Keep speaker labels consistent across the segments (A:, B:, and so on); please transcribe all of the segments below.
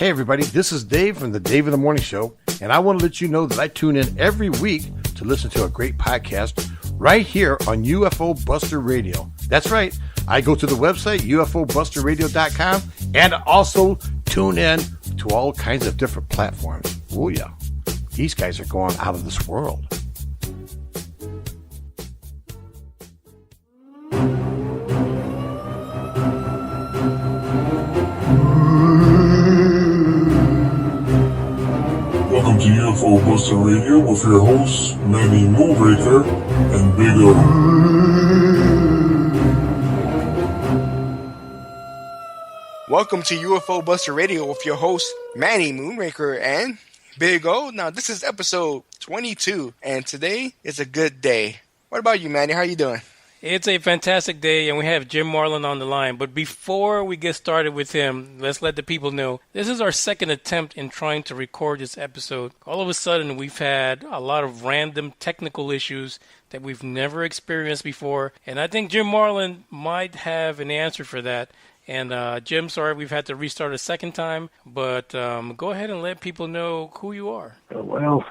A: Hey everybody, this is Dave from the Dave in the Morning Show, and I want to let you know that I tune in every week to listen to a great podcast right here on UFO Buster Radio. That's right, I go to the website ufobusterradio.com and also tune in to all kinds of different platforms. Oh yeah, these guys are going out of this world.
B: Welcome to UFO Buster Radio with your hosts, Manny Moonraker and Big O.
C: Welcome to UFO Buster Radio with your host, Manny Moonraker and Big O. Now, this is episode 22, and today is a good day. What about you, Manny? How are you doing?
D: It's a fantastic day, and we have Jim Marlin on the line. But before we get started with him, let's let the people know this is our second attempt in trying to record this episode. All of a sudden, we've had a lot of random technical issues that we've never experienced before, and I think Jim Marlin might have an answer for that. And Jim, sorry we've had to restart a second time, but go ahead and let people know who you are.
E: Well,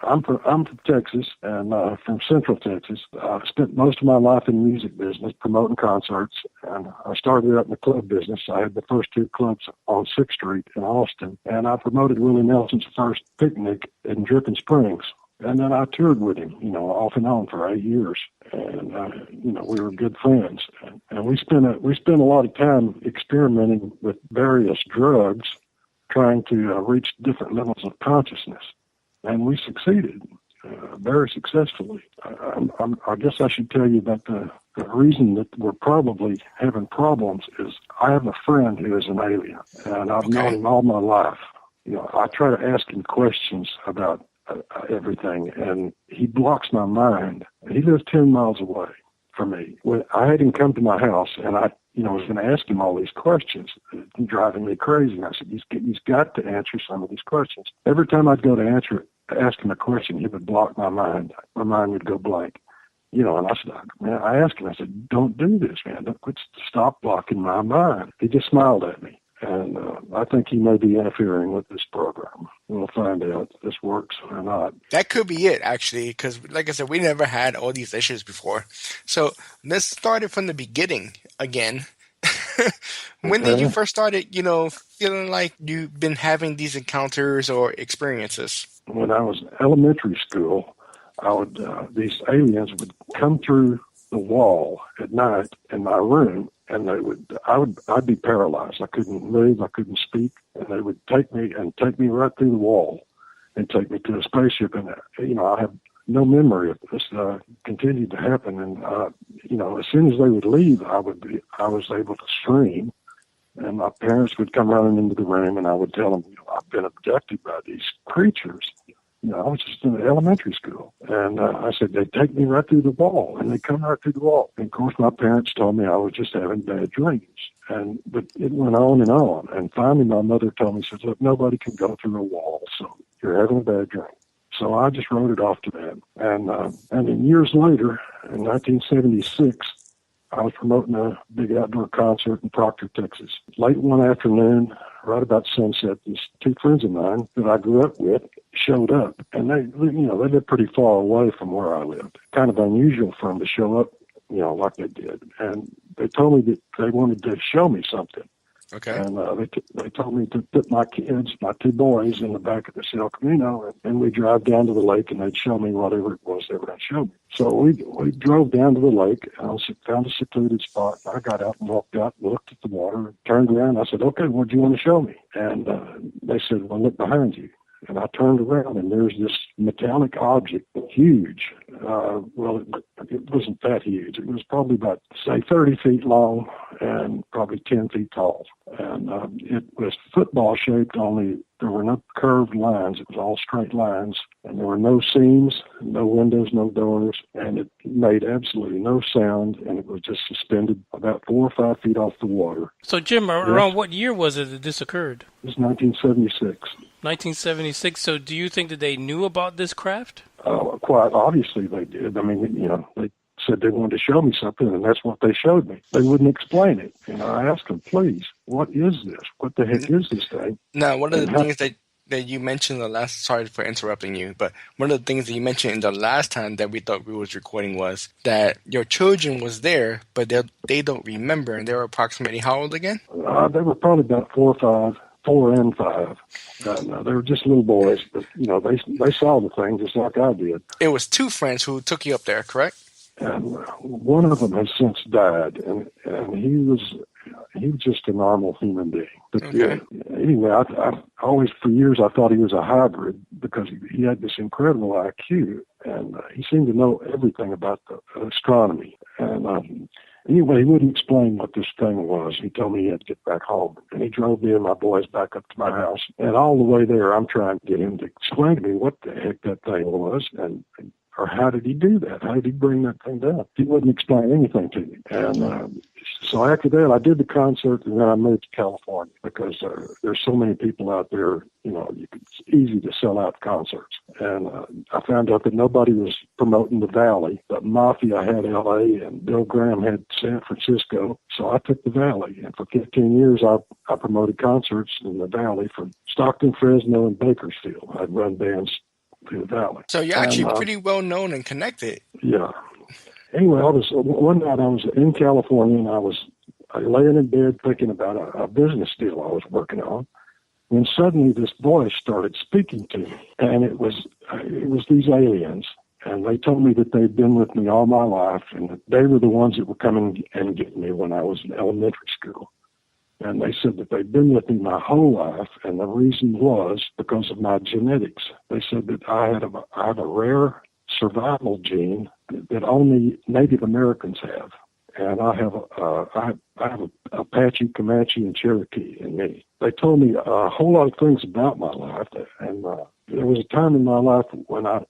E: I'm from Texas, and from Central Texas. I've spent most of my life in the music business, promoting concerts, and I started out in the club business. I had the first two clubs on 6th Street in Austin, and I promoted Willie Nelson's first picnic in Dripping Springs. And then I toured with him, off and on for 8 years. And, we were good friends. And we spent a lot of time experimenting with various drugs, trying to reach different levels of consciousness. And we succeeded very successfully. I guess I should tell you that the reason that we're probably having problems is I have a friend who is an alien. And I've known him all my life. I try to ask him questions about everything, and he blocks my mind. He lives 10 miles away from me. When I had him come to my house, and I was going to ask him all these questions, driving me crazy. And I said, he's got to answer some of these questions. Every time I'd go to ask him a question, he would block my mind. My mind would go blank. And I said, man, I asked him, I said, don't do this, man. Stop blocking my mind. He just smiled at me. And I think he may be interfering with this program. We'll find out if this works or not.
C: That could be it, actually, because, like I said, we never had all these issues before. So let's start it from the beginning again. When did you first started, feeling like you've been having these encounters or experiences?
E: When I was in elementary school, these aliens would come through the wall at night in my room. And I'd be paralyzed. I couldn't move. I couldn't speak. And they would take me right through the wall and take me to a spaceship. And, I have no memory of this. Continued to happen. And, as soon as they would leave, I was able to scream. And my parents would come running into the room, and I would tell them, I've been abducted by these creatures. I was just in elementary school. And I said, they take me right through the wall, and they come right through the wall. And, of course, my parents told me I was just having bad dreams. But it went on. And finally, my mother told me, she said, look, nobody can go through a wall, so you're having a bad dream. So I just wrote it off to that. And then years later, in 1976, I was promoting a big outdoor concert in Proctor, Texas. Late one afternoon, right about sunset, these two friends of mine that I grew up with showed up. And they lived pretty far away from where I lived. Kind of unusual for them to show up, like they did. And they told me that they wanted to show me something.
C: Okay.
E: And they told me to put my kids, my two boys, in the back of the El Camino, and we'd drive down to the lake, and they'd show me whatever it was they were going to show me. So we drove down to the lake, and I found a secluded spot. I got out and walked out and looked at the water and turned around. I said, okay, what do you want to show me? And they said, well, look behind you. And I turned around, and there's this metallic object, huge. It wasn't that huge. It was probably about, say, 30 feet long and probably 10 feet tall. And it was football-shaped, only there were no curved lines. It was all straight lines. And there were no seams, no windows, no doors. And it made absolutely no sound, and it was just suspended about 4 or 5 feet off the water.
D: So, Jim, around what year was it that this occurred?
E: It was 1976.
D: 1976. So do you think that they knew about this craft?
E: Quite obviously they did. I mean, they said they wanted to show me something, and that's what they showed me. They wouldn't explain it. I asked them, please, what is this? What the heck is this thing?
C: Now, one of the things that you mentioned sorry for interrupting you, but one of the things that you mentioned in the last time that we thought we was recording was that your children was there, but they don't remember, and they were approximately how old again?
E: They were probably about 4 and 5. They were just little boys, but, they saw the thing just like I did.
C: It was 2 friends who took you up there, correct?
E: And one of them has since died, and he was just a normal human being. But
C: okay.
E: Anyway, I always, for years, I thought he was a hybrid because he had this incredible IQ, and he seemed to know everything about the astronomy. And anyway, he wouldn't explain what this thing was. He told me he had to get back home, and he drove me and my boys back up to my house. And all the way there, I'm trying to get him to explain to me what the heck that thing was, or how did he do that? How did he bring that thing down? He wouldn't explain anything to me. And so after that, I did the concert, and then I moved to California because there's so many people out there, it's easy to sell out concerts. And I found out that nobody was promoting the Valley, but Mafia had L.A. and Bill Graham had San Francisco. So I took the Valley, and for 15 years, I promoted concerts in the Valley from Stockton, Fresno, and Bakersfield. I'd run bands through the Valley.
C: So you're actually pretty well known and connected.
E: Yeah. Anyway, one night I was in California, and I was laying in bed thinking about a business deal I was working on, when suddenly this voice started speaking to me, and it was these aliens, and they told me that they'd been with me all my life, and that they were the ones that were coming and getting me when I was in elementary school. And they said that they'd been with me my whole life, and the reason was because of my genetics. They said that I have a rare survival gene that only Native Americans have, and I have Apache, Comanche, and Cherokee in me. They told me a whole lot of things about my life, and there was a time in my life when I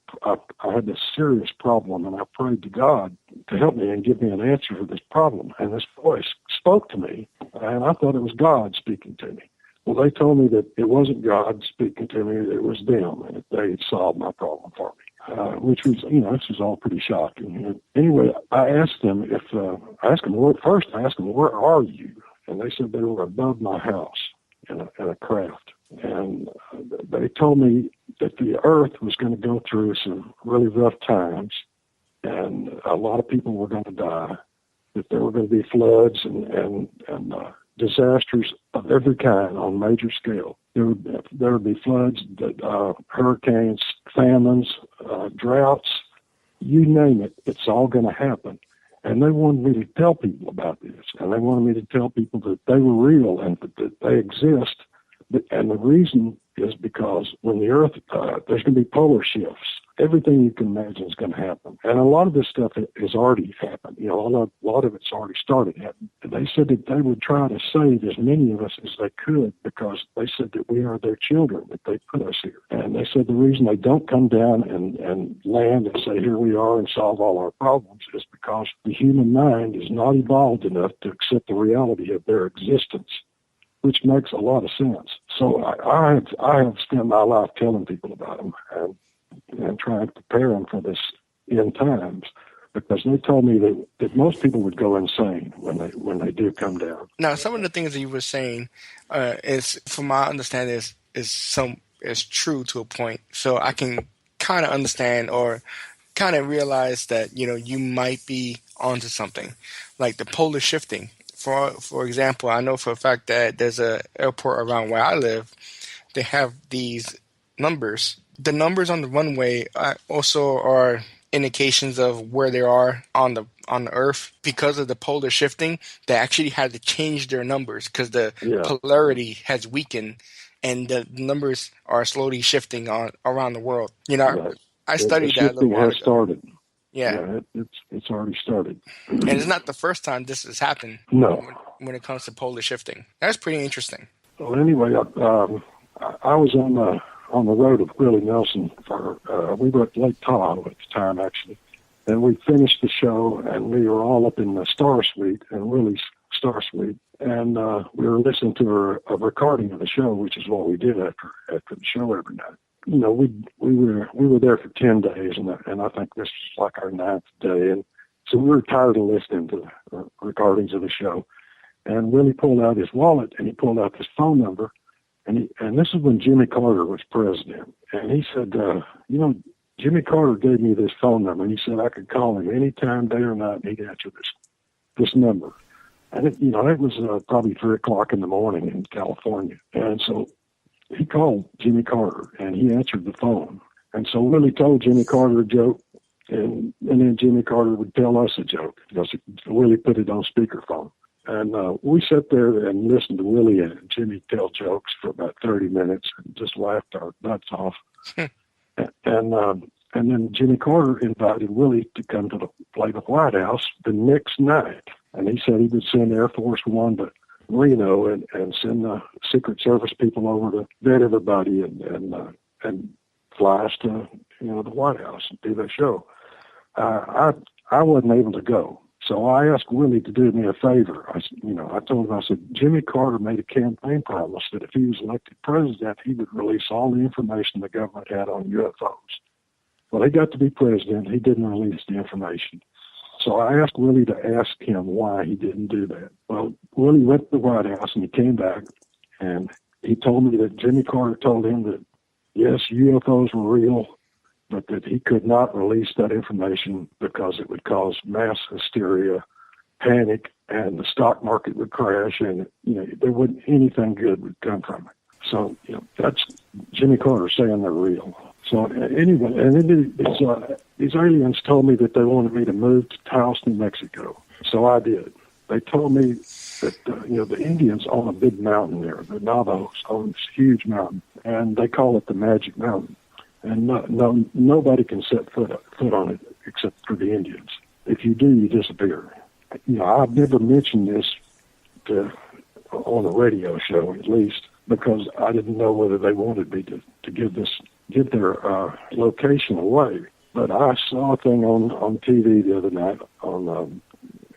E: had this serious problem, and I prayed to God to help me and give me an answer for this problem. And this voice spoke to me, and I thought it was God speaking to me. Well, they told me that it wasn't God speaking to me, it was them, and that they had solved my problem for me, which was, this was all pretty shocking. And anyway, I asked them where are you? And they said they were above my house in a craft. And they told me that the earth was going to go through some really rough times, and a lot of people were going to die, that there were going to be floods and disasters of every kind on major scale. There would be floods, hurricanes, famines, droughts, you name it, it's all going to happen. And they wanted me to tell people about this, and they wanted me to tell people that they were real and that they exist. And the reason is because when the earth, there's going to be polar shifts. Everything you can imagine is going to happen. And a lot of this stuff has already happened. A lot of it's already started happening. And they said that they would try to save as many of us as they could because they said that we are their children, that they put us here. And they said the reason they don't come down and land and say, here we are and solve all our problems is because the human mind is not evolved enough to accept the reality of their existence, which makes a lot of sense. So I have spent my life telling people about them and trying to prepare them for this end times, because they told me that most people would go insane when they do come down.
C: Now, some of the things that you were saying is, from my understanding, is true to a point. So I can kind of understand or kind of realize that you might be onto something, like the polar shifting. For example, I know for a fact that there's an airport around where I live. They have these numbers. The numbers on the runway also are indications of where they are on the Earth. Because of the polar shifting, they actually had to change their numbers because the polarity has weakened, and the numbers are slowly shifting around the world. I studied that a little while ago.
E: Started.
C: Yeah,
E: it's already started.
C: And it's not the first time this has happened.
E: No.
C: When it comes to polar shifting. That's pretty interesting.
E: Well, anyway, I was on the road with Willie Nelson we were at Lake Tahoe at the time, actually. And we finished the show, and we were all up in the Star Suite, and Willie's Star Suite. And we were listening to a recording of the show, which is what we did after the show every night. We were there for 10 days, and I think this was like our 9th day. And so we were tired of listening to the recordings of the show. And Willie pulled out his wallet, and he pulled out this phone number. And this is when Jimmy Carter was president. And he said, Jimmy Carter gave me this phone number, and he said I could call him anytime, day or night, and he'd answer this number. And it was probably 3 o'clock in the morning in California. And so he called Jimmy Carter, and he answered the phone. And so Willie told Jimmy Carter a joke, and then Jimmy Carter would tell us a joke because Willie put it on speakerphone. And we sat there and listened to Willie and Jimmy tell jokes for about 30 minutes and just laughed our butts off. And then Jimmy Carter invited Willie to come to play the White House the next night. And he said he would send Air Force One to Reno and send the Secret Service people over to vet everybody and fly us to the White House and do that show. I wasn't able to go. So I asked Willie to do me a favor. I told him, I said, Jimmy Carter made a campaign promise that if he was elected president, he would release all the information the government had on UFOs. Well, he got to be president. He didn't release the information. So I asked Willie to ask him why he didn't do that. Well, Willie went to the White House, and he came back, and he told me that Jimmy Carter told him that, yes, UFOs were real, but that he could not release that information because it would cause mass hysteria, panic, and the stock market would crash, and there wouldn't anything good would come from it. So that's Jimmy Carter saying they're real. So anyway, and then these aliens told me that they wanted me to move to Taos, New Mexico. So I did. They told me that the Indians own a big mountain there. The Navajos own this huge mountain, and they call it the Magic Mountain. And nobody can set foot on it except for the Indians. If you do, you disappear. I've never mentioned this on a radio show, at least, because I didn't know whether they wanted me to give their location away. But I saw a thing on TV the other night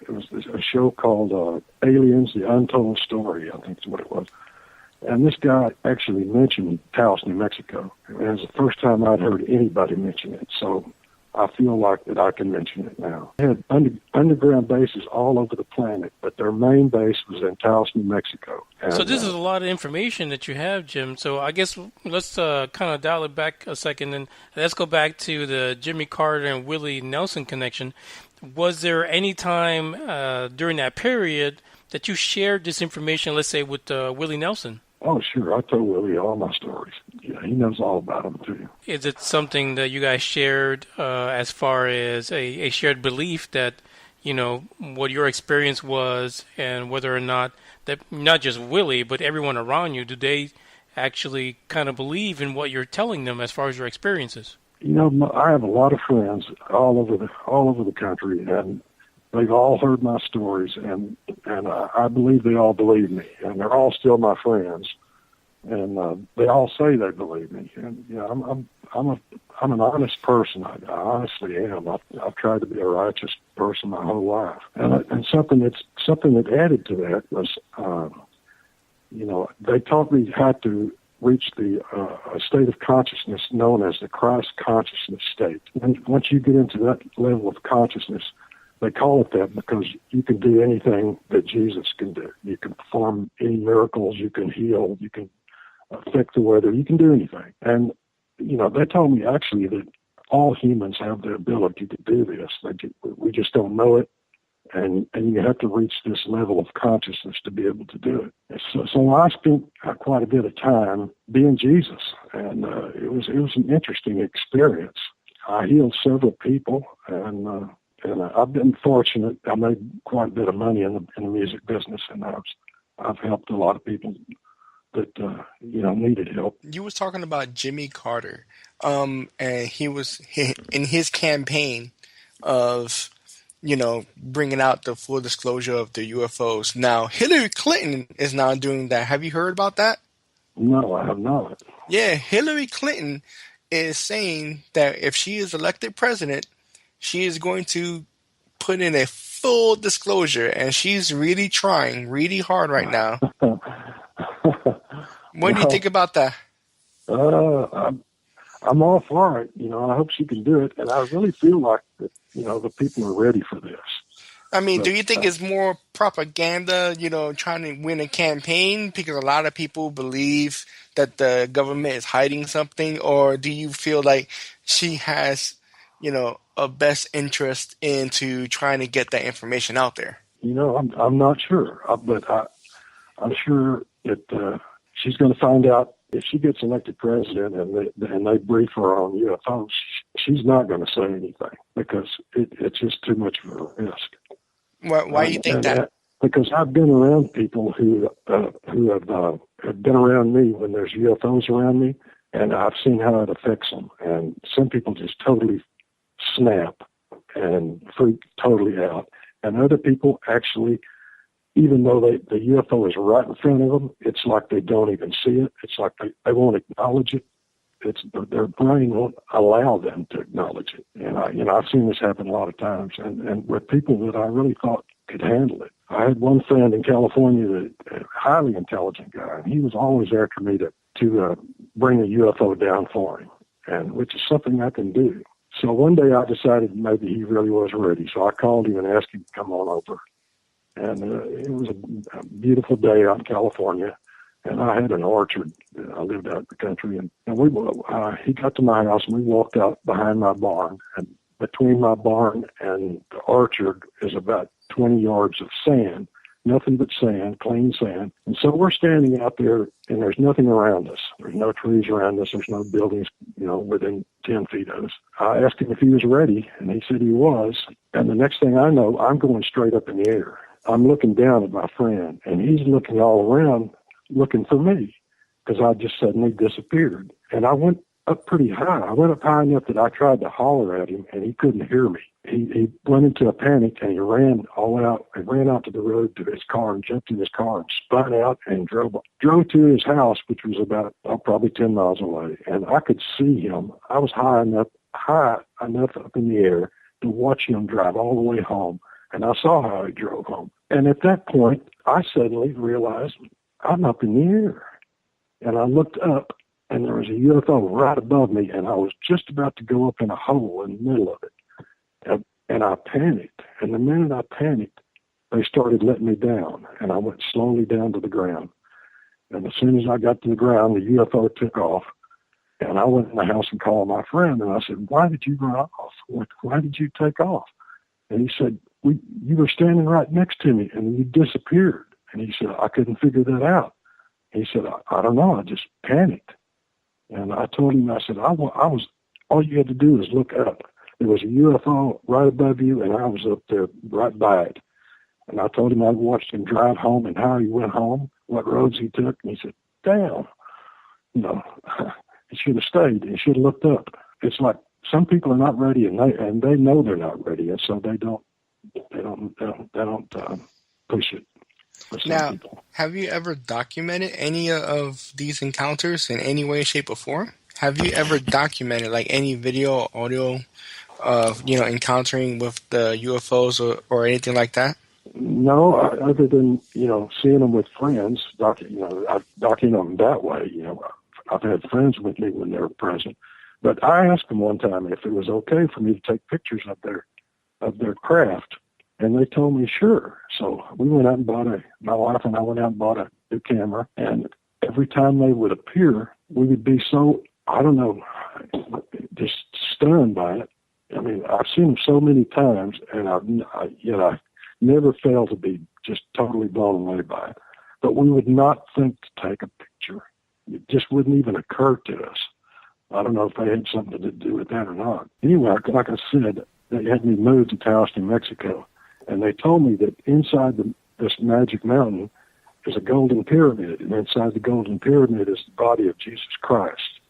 E: it was a show called Aliens: The Untold Story, I think is what it was. And this guy actually mentioned Taos, New Mexico. And it was the first time I'd heard anybody mention it. So I feel like that I can mention it now. They had underground bases all over the planet, but their main base was in Taos, New Mexico. And,
D: so this is a lot of information that you have, Jim. So I guess let's kind of dial it back a second, and let's go back to the Jimmy Carter and Willie Nelson connection. Was there any time during that period that you shared this information, let's say, with Willie Nelson?
E: Oh, sure. I told Willie all my stories. Yeah, he knows all about them, too.
D: Is it something that you guys shared as far as a shared belief that, what your experience was and whether or not that not just Willie, but everyone around you, do they actually kind of believe in what you're telling them as far as your experiences?
E: I have a lot of friends all over the country, and they've all heard my stories, and I believe they all believe me, and they're all still my friends, and they all say they believe me. And I'm an honest person. I honestly am. I've tried to be a righteous person my whole life, and something that added to that was, they taught me how to reach a state of consciousness known as the Christ consciousness state. And once you get into that level of consciousness, they call it that because you can do anything that Jesus can do. You can perform any miracles, you can heal, you can affect the weather, you can do anything. And, they told me actually that all humans have the ability to do this. We just don't know it. And you have to reach this level of consciousness to be able to do it. So I spent quite a bit of time being Jesus, and it was an interesting experience. I healed several people, and I've been fortunate. I made quite a bit of money in the music business, and I've helped a lot of people that needed help.
C: You was talking about Jimmy Carter, and he was in his campaign of bringing out the full disclosure of the UFOs. Now, Hillary Clinton is now doing that. Have you heard about that?
E: No, I have not.
C: Yeah, Hillary Clinton is saying that if she is elected president, she is going to put in a full disclosure, and she's really trying really hard right now. What do you think about that?
E: I'm all for it. I hope she can do it, and I really feel like that. The people are ready for this.
C: I mean, do you think it's more propaganda, trying to win a campaign because a lot of people believe that the government is hiding something, or do you feel like she has, a best interest into trying to get that information out there?
E: I'm not sure, but I'm sure that she's going to find out if she gets elected president and they brief her on UFOs. She's not going to say anything because it's just too much of a risk.
C: Why do you think that?
E: Because I've been around people who have been around me when there's UFOs around me, and I've seen how it affects them. And some people just totally snap and freak totally out. And other people actually, even though the UFO is right in front of them, it's like they don't even see it. It's like they won't acknowledge it. Their brain won't allow them to acknowledge it. And I've seen this happen a lot of times, and with people that I really thought could handle it. I had one friend in California, a highly intelligent guy, and he was always after me to bring a UFO down for him, and which is something I can do. So one day I decided maybe he really was ready. So I called him and asked him to come on over. And it was a beautiful day out in California. And I had an orchard. I lived out in the country. And he got to my house, and we walked out behind my barn. And between my barn and the orchard is about 20 yards of sand, nothing but sand, clean sand. And so we're standing out there, and there's nothing around us. There's no trees around us. There's no buildings, within 10 feet of us. I asked him if he was ready, and he said he was. And the next thing I know, I'm going straight up in the air. I'm looking down at my friend, and he's looking all around, looking for me, because I just suddenly disappeared. And I went up pretty high. I went up high enough that I tried to holler at him, and he couldn't hear me. He went into a panic, and he ran out to the road to his car and jumped in his car and spun out and drove to his house, which was about probably 10 miles away. And I could see him. I was high enough up in the air to watch him drive all the way home. And I saw how he drove home. And at that point, I suddenly realized I'm up in the air. And I looked up, and there was a UFO right above me, and I was just about to go up in a hole in the middle of it. And I panicked. And the minute I panicked, they started letting me down, and I went slowly down to the ground. And as soon as I got to the ground, the UFO took off. And I went in the house and called my friend, and I said, "Why did you run off? Why did you take off?" And he said, "You were standing right next to me, and you disappeared." And he said, "I couldn't figure that out." He said, I don't know, I just panicked. And I told him, I said, all you had to do was look up. There was a UFO right above you, and I was up there right by it. And I told him I'd watched him drive home and how he went home, what roads he took. And he said, "Damn, he should have stayed. He should have looked up." It's like some people are not ready, and they know they're not ready, and so they don't push it.
C: Now,
E: people.
C: Have you ever documented any of these encounters in any way, shape, or form? Have you ever documented like any video, audio of encountering with the UFOs or anything like that?
E: No, other than seeing them with friends. I've documented them that way. I've had friends with me when they were present, but I asked them one time if it was okay for me to take pictures of their craft. And they told me, sure. So we went out and my wife and I went out and bought a new camera. And every time they would appear, we would be so, I don't know, just stunned by it. I mean, I've seen them so many times, and I never failed to be just totally blown away by it. But we would not think to take a picture. It just wouldn't even occur to us. I don't know if they had something to do with that or not. Anyway, like I said, they had me moved to Taos, New Mexico. And they told me that inside this magic mountain is a golden pyramid, and inside the golden pyramid is the body of Jesus Christ.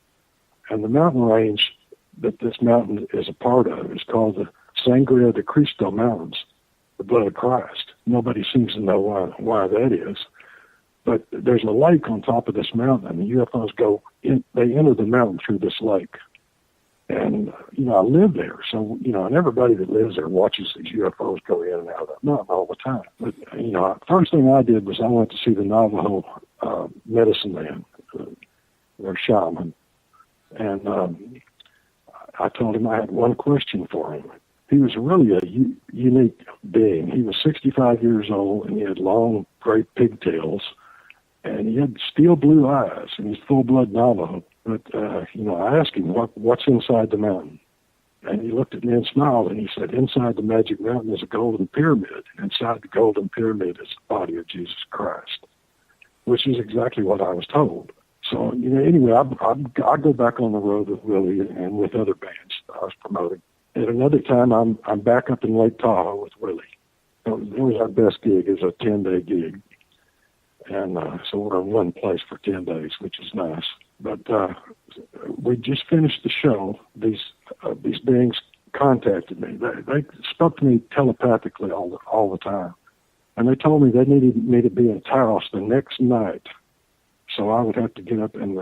E: And the mountain range that this mountain is a part of is called the Sangre de Cristo Mountains, the blood of Christ. Nobody seems to know why that is. But there's a lake on top of this mountain, and the UFOs they enter the mountain through this lake. And, I live there. So, and everybody that lives there watches these UFOs go in and out of that mountain all the time. But, first thing I did was I went to see the Navajo medicine man, their shaman. And I told him I had one question for him. He was really a unique being. He was 65 years old, and he had long, gray pigtails, and he had steel blue eyes, and he's full-blood Navajo. But, I asked him, what's inside the mountain? And he looked at me and smiled, and he said, inside the Magic Mountain is a golden pyramid, and inside the golden pyramid is the body of Jesus Christ, which is exactly what I was told. So, anyway, I go back on the road with Willie and with other bands I was promoting. At another time, I'm back up in Lake Tahoe with Willie. It was our best gig. It was a 10-day gig. And so we're in one place for 10 days, which is nice. But we just finished the show. These beings contacted me. They spoke to me telepathically all the time. And they told me they needed me to be in Taos the next night. So I would have to get up and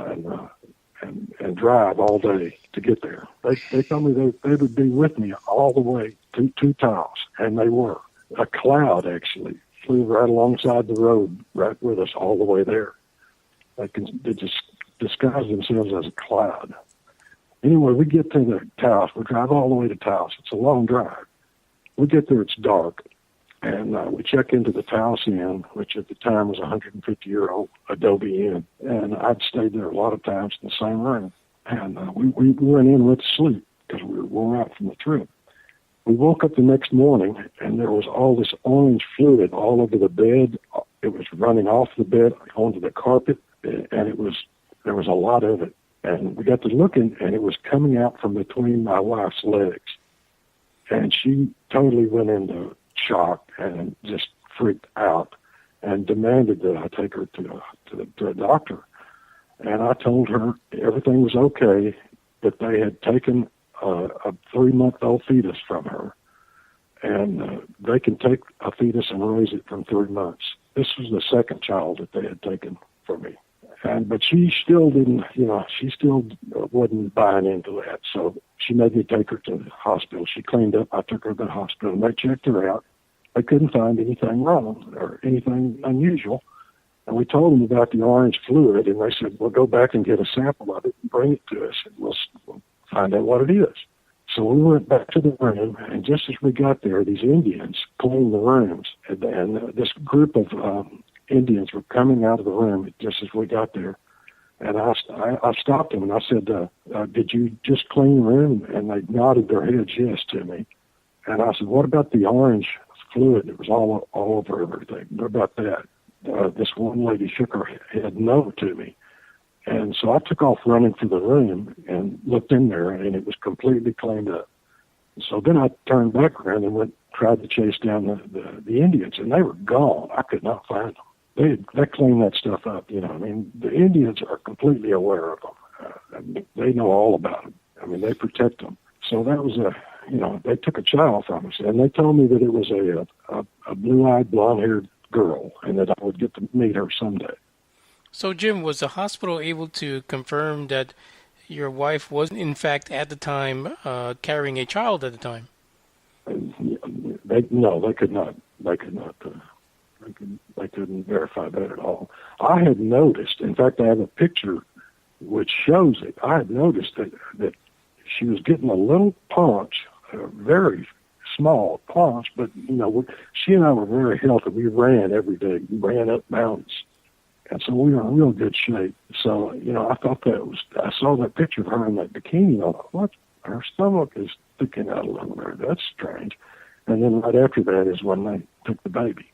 E: drive all day to get there. They told me they would be with me all the way to Taos, and they were. A cloud actually flew right alongside the road, right with us all the way there. They just disguised themselves as a cloud. Anyway, we get to the Taos. We drive all the way to Taos. It's a long drive. We get there, it's dark, and we check into the Taos Inn, which at the time was a 150-year-old Adobe Inn. And I'd stayed there a lot of times in the same room. And we went in and went to sleep because we were worn out from the trip. We woke up the next morning, and there was all this orange fluid all over the bed. It was running off the bed onto the carpet, and there was a lot of it. And we got to looking, and it was coming out from between my wife's legs. And she totally went into shock and just freaked out and demanded that I take her to a doctor. And I told her everything was okay, that they had taken a 3-month-old fetus from her, and they can take a fetus and raise it from 3 months. This was the second child that they had taken from me. But she still didn't, she still wasn't buying into that. So she made me take her to the hospital. She cleaned up. I took her to the hospital, and they checked her out. They couldn't find anything wrong or anything unusual. And we told them about the orange fluid, and they said, well, go back and get a sample of it and bring it to us, and we'll find out what it is. So we went back to the room, and just as we got there, these Indians cleaned the rooms, and this group of Indians were coming out of the room just as we got there. And I stopped them, and I said, did you just clean the room? And they nodded their heads yes to me. And I said, what about the orange fluid that was all over everything? What about that? This one lady shook her head no to me. And so I took off running for the room and looked in there, and it was completely cleaned up. So then I turned back around and tried to chase down the Indians, and they were gone. I could not find them. They cleaned that stuff up, the Indians are completely aware of them. They know all about them. They protect them. So that was they took a child from us, and they told me that it was a blue-eyed, blonde-haired girl, and that I would get to meet her someday.
D: So, Jim, was the hospital able to confirm that your wife was, in fact, at the time, carrying a child at the time?
E: No, they could not. They couldn't verify that at all. I had noticed, in fact, I have a picture which shows it. I had noticed that she was getting a little paunch, a very small paunch, but, she and I were very healthy. We ran every day. We ran up mountains. And so we were in real good shape. So, I thought I saw that picture of her in that bikini, and I thought, what? Her stomach is sticking out a little bit. That's strange. And then right after that is when they took the baby.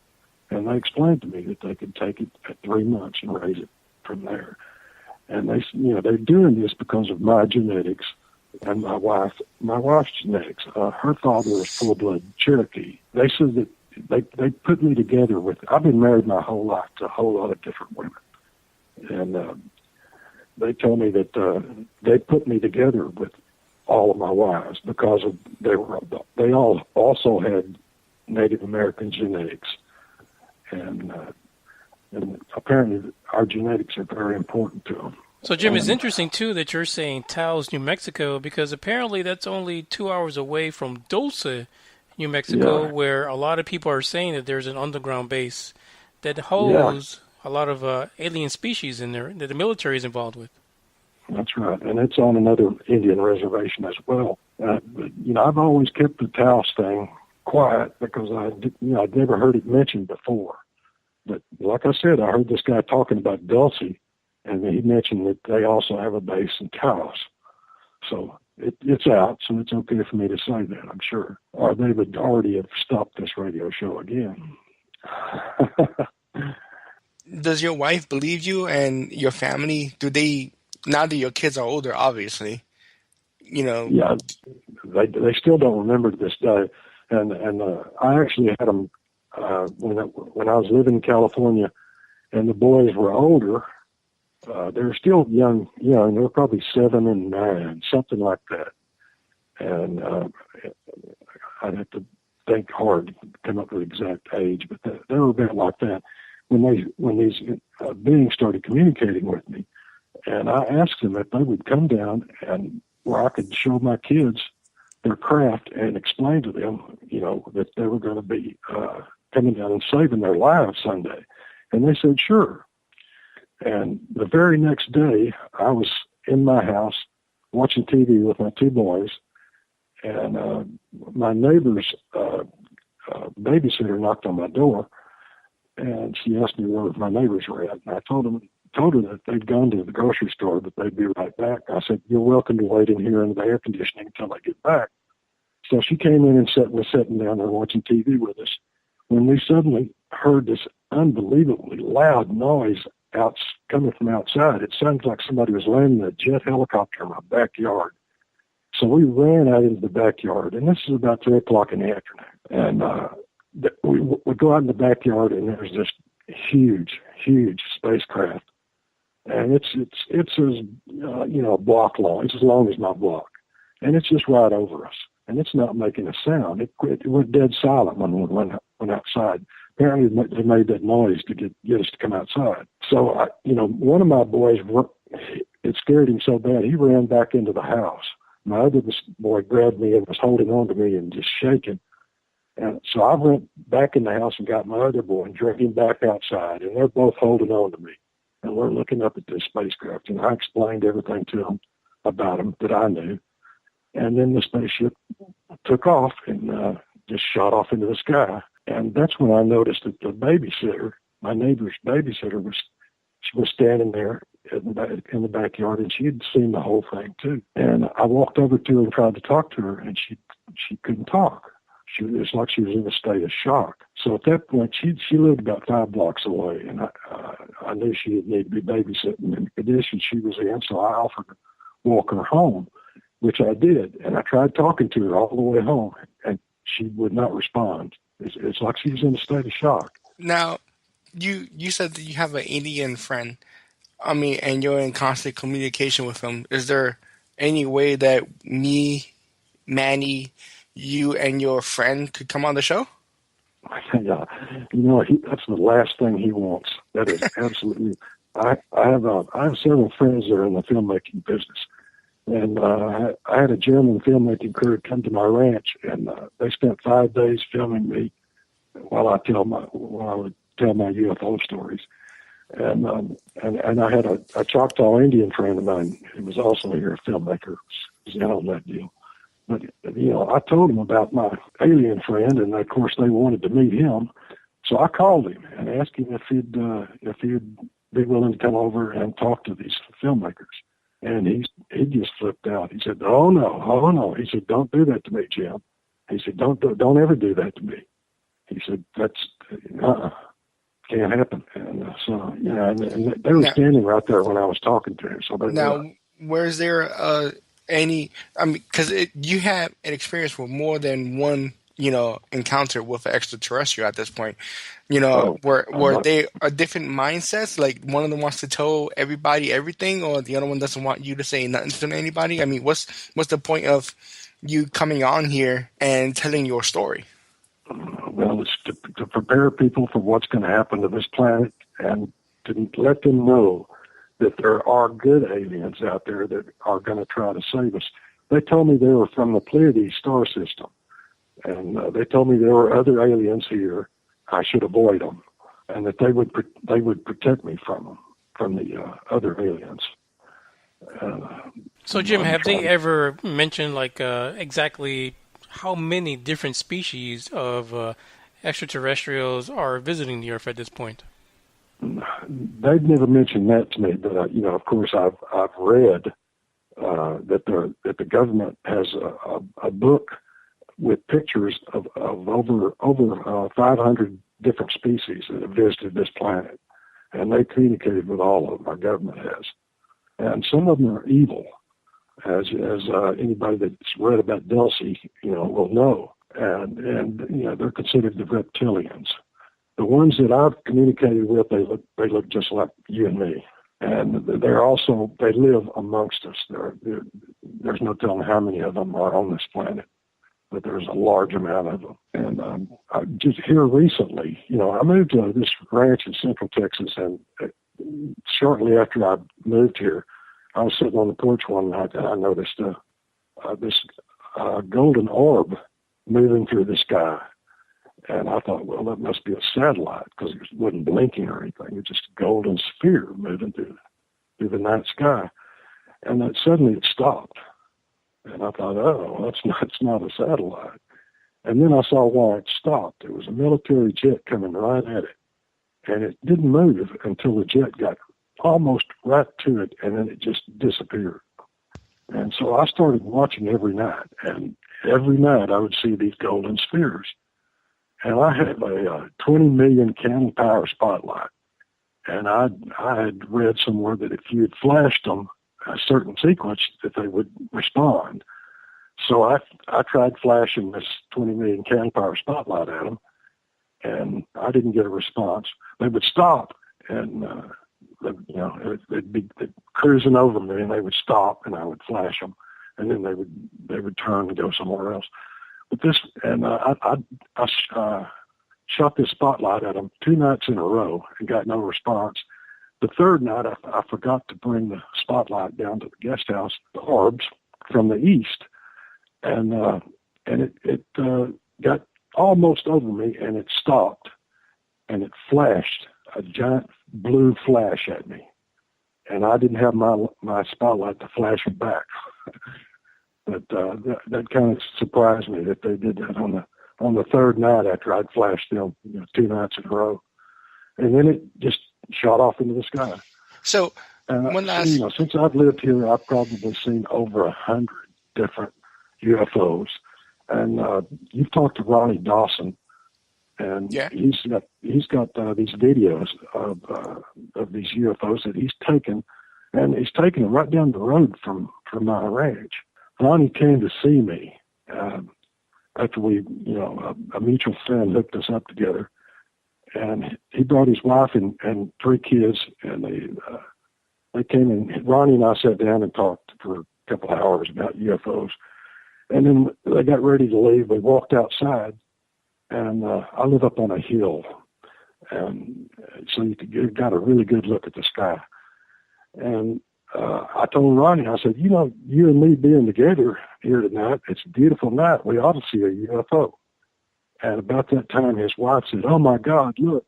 E: And they explained to me that they could take it at 3 months and raise it from there. And they're doing this because of my genetics and my wife's genetics. Her father was full-blood Cherokee. They said that they put me together with, I've been married my whole life to a whole lot of different women. And they told me that they put me together with all of my wives because they all also had Native American genetics. And apparently our genetics are very important to them.
D: So, Jim, it's interesting, too, that you're saying Taos, New Mexico, because apparently that's only 2 hours away from Dulce, New Mexico, where a lot of people are saying that there's an underground base that holds a lot of alien species in there that the military is involved with.
E: That's right, and it's on another Indian reservation as well. But, I've always kept the Taos thing quiet because I'd never heard it mentioned before. But like I said, I heard this guy talking about Dulce, and he mentioned that they also have a base in Taos. So it's out, so it's okay for me to say that, I'm sure. Or they would already have stopped this radio show again.
C: Does your wife believe you and your family? Do they, now that your kids are older, obviously,
E: Yeah, they still don't remember to this day. And I actually had them when I was living in California, and the boys were older. They were still young, they were probably 7 and 9, something like that. And I'd have to think hard to come up with the exact age, but they were a bit like that when these beings started communicating with me. And I asked them if they would come down and where I could show my kids their craft and explain to them, that they were going to be coming down and saving their lives someday. And they said, sure. And the very next day, I was in my house watching TV with my 2 boys, and my neighbor's babysitter knocked on my door, and she asked me where my neighbors were at. And I told her that they'd gone to the grocery store, but they'd be right back. I said, you're welcome to wait in here in the air conditioning until I get back. So she came in and was sitting down there watching TV with us, when we suddenly heard this unbelievably loud noise coming from outside. It sounded like somebody was landing a jet helicopter in my backyard. So we ran out into the backyard, and this is about 3 o'clock in the afternoon. And we go out in the backyard, and there's this huge spacecraft, and it's a block long. It's as long as my block, and it's just right over us, and it's not making a sound. It went dead silent when we went outside. Apparently, they made that noise to get us to come outside. So, one of my boys, it scared him so bad, he ran back into the house. My other boy grabbed me and was holding on to me and just shaking. And so I went back in the house and got my other boy and dragged him back outside, and they're both holding on to me. And we're looking up at this spacecraft, and I explained everything to them about them that I knew. And then the spaceship took off and just shot off into the sky. And that's when I noticed that the babysitter, my neighbor's babysitter, she was standing there in the backyard, and she had seen the whole thing too. And I walked over to her and tried to talk to her, and she couldn't talk. It's like she was in a state of shock. So at that point, she lived about 5 blocks away, and I knew she would need to be babysitting in the condition she was in, so I offered to walk her home, which I did. And I tried talking to her all the way home, and she would not respond. It's like she was in a state of shock.
C: Now, you said that you have an Indian friend, and you're in constant communication with him. Is there any way that me, Manny, you and your friend could come on the show?
E: Yeah, that's the last thing he wants. That is absolutely. I have several friends that are in the filmmaking business, and I had a German filmmaking crew come to my ranch, and they spent 5 days filming me while I would tell my UFO stories. And I had a Choctaw Indian friend of mine who was also here, a filmmaker, was in on that deal. But, I told him about my alien friend, and of course they wanted to meet him. So I called him and asked him if he'd be willing to come over and talk to these filmmakers. And he just flipped out. He said, oh no. He said, don't do that to me, Jim. He said, don't ever do that to me. He said, that's, can't happen. And so, and they were standing right there when I was talking to him. So
C: where's there because you have an experience with more than one, encounter with an extraterrestrial at this point, where they are different mindsets. Like one of them wants to tell everybody everything, or the other one doesn't want you to say nothing to anybody. What's the point of you coming on here and telling your story?
E: Well, it's to prepare people for what's going to happen to this planet and to let them know that there are good aliens out there that are going to try to save us. They told me they were from the Pleiades star system, and they told me there were other aliens here. I should avoid them, and that they would protect me from the other aliens.
D: So, Jim, have they ever mentioned like exactly how many different species of extraterrestrials are visiting the Earth at this point?
E: They've never mentioned that to me, but of course, I've read that the government has a book with pictures of over 500 different species that have visited this planet, and they communicated with all of them. Our government has, and some of them are evil, as anybody that's read about Dulcie, will know, and they're considered the reptilians. The ones that I've communicated with, they look just like you and me. And they live amongst us. There's no telling how many of them are on this planet, but there's a large amount of them. And I just here recently, I moved to this ranch in Central Texas, and shortly after I moved here, I was sitting on the porch one night, and I noticed this golden orb moving through the sky. And I thought, well, that must be a satellite, because it wasn't blinking or anything. It was just a golden sphere moving through the night sky. And then suddenly it stopped. And I thought, oh, it's not a satellite. And then I saw why it stopped. It was a military jet coming right at it. And it didn't move until the jet got almost right to it, and then it just disappeared. And so I started watching every night. And every night I would see these golden spheres. And I had a 20 million candle power spotlight. And I had read somewhere that if you had flashed them a certain sequence, that they would respond. So I tried flashing this 20 million candle power spotlight at them, and I didn't get a response. They would stop, and they'd be cruising over me, and they would stop, and I would flash them, and then they would turn and go somewhere else. But I shot this spotlight at them 2 nights in a row and got no response. The third night, I forgot to bring the spotlight down to the guest house, the orbs from the east, and it got almost over me, and it stopped, and it flashed a giant blue flash at me, and I didn't have my spotlight to flash it back. But that kind of surprised me that they did that on the third night after I'd flashed them 2 nights in a row, and then it just shot off into the sky.
C: So one last,
E: since I've lived here, I've probably seen over 100 different UFOs, and you've talked to Ronnie Dawson, and he's got these videos of these UFOs that he's taken, and he's taken them right down the road from my ranch. Ronnie came to see me after we, a mutual friend hooked us up together, and he brought his wife and 3 kids, and they came in. Ronnie and I sat down and talked for a couple of hours about UFOs, and then they got ready to leave. We walked outside, and I live up on a hill, and so you got a really good look at the sky. And I told Ronnie, I said, you and me being together here tonight, it's a beautiful night. We ought to see a UFO. And about that time, his wife said, oh, my God, look.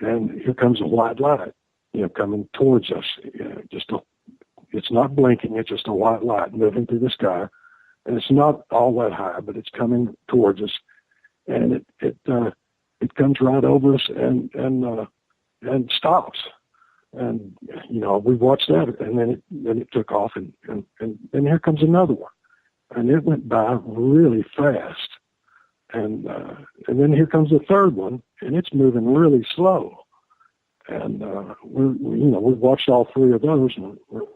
E: And here comes a white light, coming towards us. It's not blinking. It's just a white light moving through the sky. And it's not all that high, but it's coming towards us. And it comes right over us and stops. And, we watched that, and then it took off, and then here comes another one. And it went by really fast. And then here comes the third one, and it's moving really slow. And, we watched all 3 of those,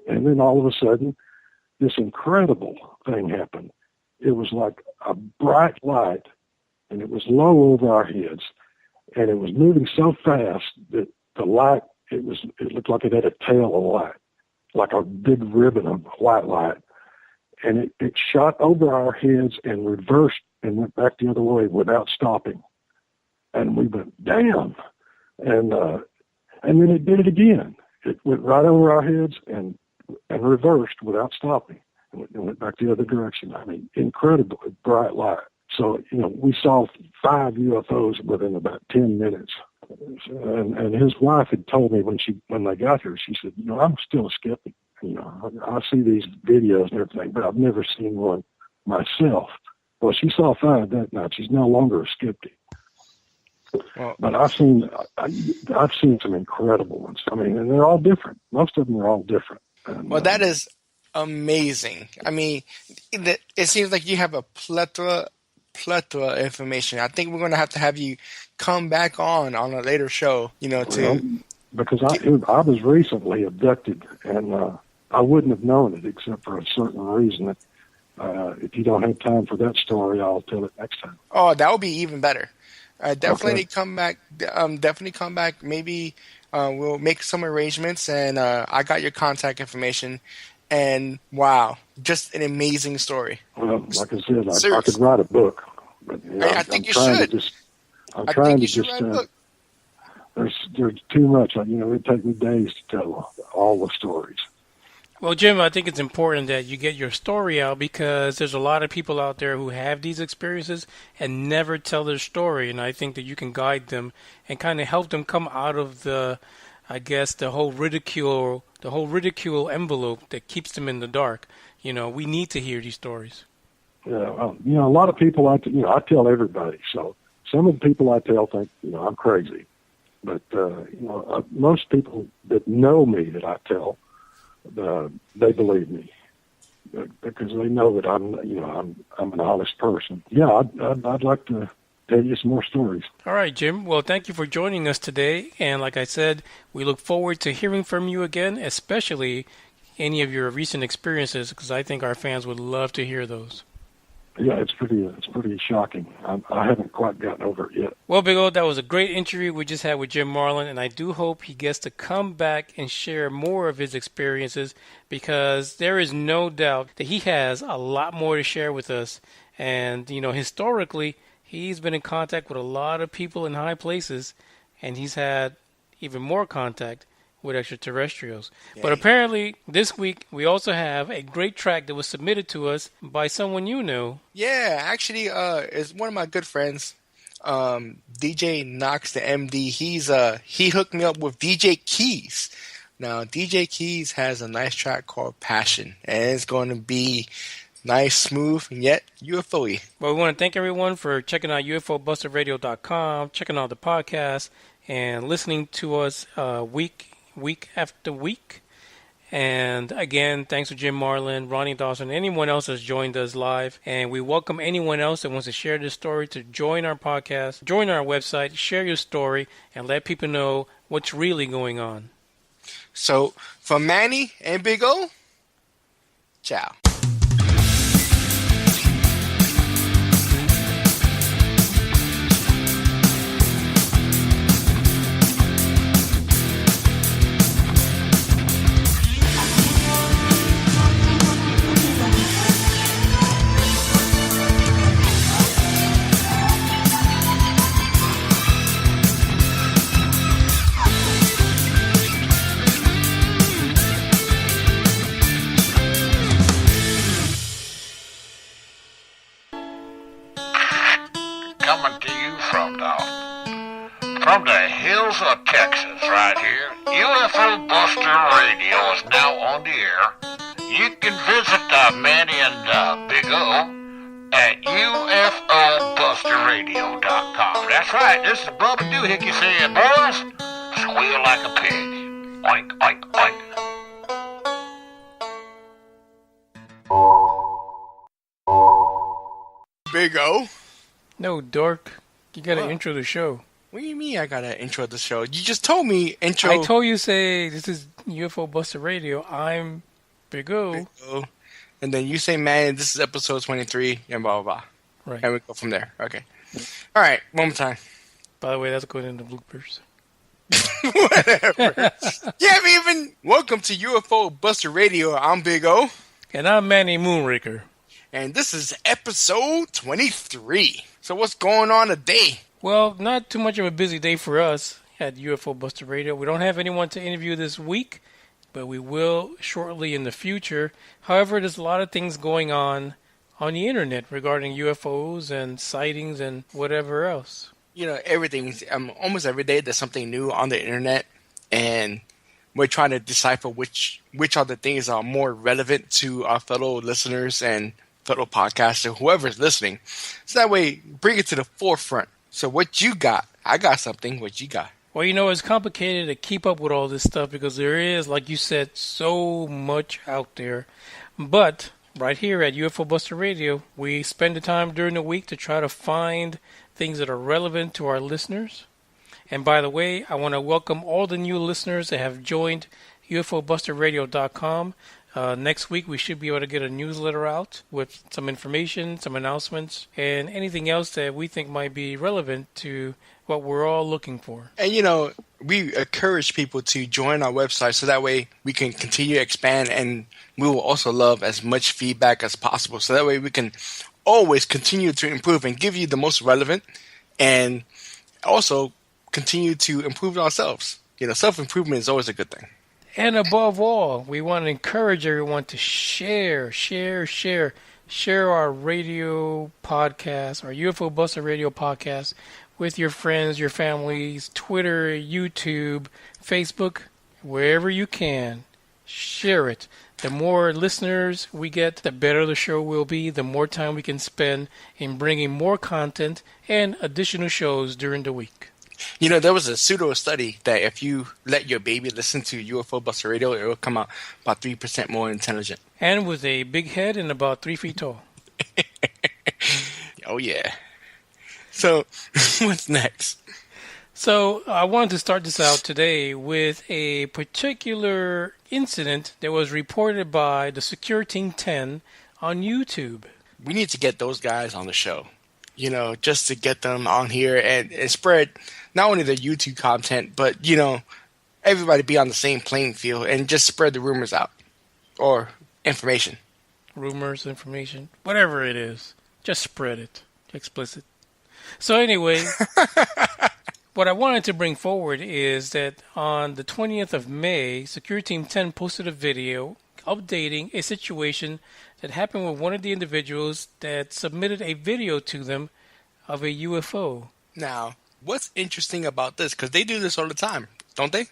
E: and then all of a sudden, this incredible thing happened. It was like a bright light, and it was low over our heads, and it was moving so fast that the light, it looked like it had a tail of light, like a big ribbon of white light. And it shot over our heads and reversed and went back the other way without stopping. And we went, damn. And then it did it again. It went right over our heads and reversed without stopping. And went back the other direction. I mean, incredibly bright light. So, we saw 5 UFOs within about 10 minutes. And his wife had told me when they got here, she said, I'm still a skeptic. I see these videos and everything, but I've never seen one myself. Well, she saw 5 that night. She's no longer a skeptic.
C: Well,
E: but I've seen some incredible ones. I mean, and they're all different. Most of them are all different. And,
C: well, that is amazing. I mean, it seems like you have a plethora of information. I think we're going to have you come back on a later show,
E: because I was recently abducted, and I wouldn't have known it except for a certain reason. If you don't have time for that story, I'll tell it next time.
C: Oh, that would be even better. Definitely
E: Okay.
C: come back. Definitely come back. Maybe we'll make some arrangements, and I got your contact information. And wow, just an amazing story.
E: Well, like I said, I could write a book, but
C: I think you should.
E: I'm trying to
C: should write a book.
E: There's too much. It'd take me days to tell all the stories.
D: Well, Jim, I think it's important that you get your story out because there's a lot of people out there who have these experiences and never tell their story. And I think that you can guide them and kind of help them come out of the whole ridicule envelope that keeps them in the dark. We need to hear these stories.
E: Yeah, a lot of people I tell everybody. So some of the people I tell think, I'm crazy. But, most people that know me that I tell, they believe me because they know that I'm an honest person. Yeah, I'd like to tell you some more stories.
D: All right, Jim. Well, thank you for joining us today. And like I said, we look forward to hearing from you again, especially any of your recent experiences, because I think our fans would love to hear those.
E: Yeah, it's pretty shocking. I haven't quite gotten over it yet.
D: Well, Big O, that was a great interview we just had with Jim Marlin, and I do hope he gets to come back and share more of his experiences because there is no doubt that he has a lot more to share with us. And, historically, he's been in contact with a lot of people in high places, and he's had even more contact with extraterrestrials. Yay. But apparently, this week, we also have a great track that was submitted to us by someone you know.
C: Yeah, actually, it's one of my good friends, DJ Knox, the MD. He hooked me up with DJ Keys. Now, DJ Keys has a nice track called Passion, and it's going to be nice, smooth, and yet UFO-y.
D: Well, we want to thank everyone for checking out UFOBusterRadio.com, checking out the podcast, and listening to us week after week. And again, thanks to Jim Marlin, Ronnie Dawson, anyone else that's joined us live. And we welcome anyone else that wants to share this story to join our podcast, join our website, share your story, and let people know what's really going on.
C: So, for Manny and Big O, ciao.
F: From the hills of Texas, right here, UFO Buster Radio is now on the air. You can visit Manny and Big O at UFOBusterRadio.com. That's right, this is Bubba Doohickey saying, boys, squeal like a pig. Oink, oink, oink.
C: Big O?
D: No, dork. You gotta intro the show.
C: What do you mean I gotta intro the show? You just told me intro.
D: I told you, say, this is UFO Buster Radio. I'm Big O.
C: Big O. And then you say, man, this is episode 23, and blah, blah, blah.
D: Right.
C: And we go from there. Okay. All right, one more time.
D: By the way, that's going into bloopers.
C: Whatever. Yeah, even welcome to UFO Buster Radio. I'm Big O.
D: And I'm Manny Moonraker.
C: And this is episode 23. So what's going on today?
D: Well, not too much of a busy day for us at UFO Buster Radio. We don't have anyone to interview this week, but we will shortly in the future. However, there's a lot of things going on the internet regarding UFOs and sightings and whatever else.
C: Everything. Almost every day there's something new on the internet. And we're trying to decipher which are the things that are more relevant to our fellow listeners and fellow podcasters, whoever's listening. So that way, bring it to the forefront. So what you got? I got something. What you got?
D: Well, it's complicated to keep up with all this stuff because there is, like you said, so much out there. But right here at UFO Buster Radio, we spend the time during the week to try to find things that are relevant to our listeners. And by the way, I want to welcome all the new listeners that have joined UFOBusterRadio.com. Next week, we should be able to get a newsletter out with some information, some announcements, and anything else that we think might be relevant to what we're all looking for.
C: And, we encourage people to join our website so that way we can continue to expand, and we will also love as much feedback as possible. So that way we can always continue to improve and give you the most relevant, and also continue to improve ourselves. Self-improvement is always a good thing.
D: And above all, we want to encourage everyone to share our radio podcast, our UFO Buster Radio podcast with your friends, your families, Twitter, YouTube, Facebook, wherever you can. Share it. The more listeners we get, the better the show will be, the more time we can spend in bringing more content and additional shows during the week.
C: There was a pseudo study that if you let your baby listen to UFO Buster Radio, it will come out about 3% more intelligent.
D: And with a big head and about 3 feet tall.
C: Oh, yeah. So, what's next?
D: So, I wanted to start this out today with a particular incident that was reported by the SecureTeam10 on YouTube.
C: We need to get those guys on the show. Just to get them on here and spread not only the YouTube content, but, everybody be on the same playing field and just spread the rumors out or information.
D: Rumors, information, whatever it is, just spread it. Explicit. So anyway, what I wanted to bring forward is that on the 20th of May, SecureTeam10 posted a video updating a situation that happened with one of the individuals that submitted a video to them of a UFO.
C: Now, what's interesting about this, because they do this all the time, don't they?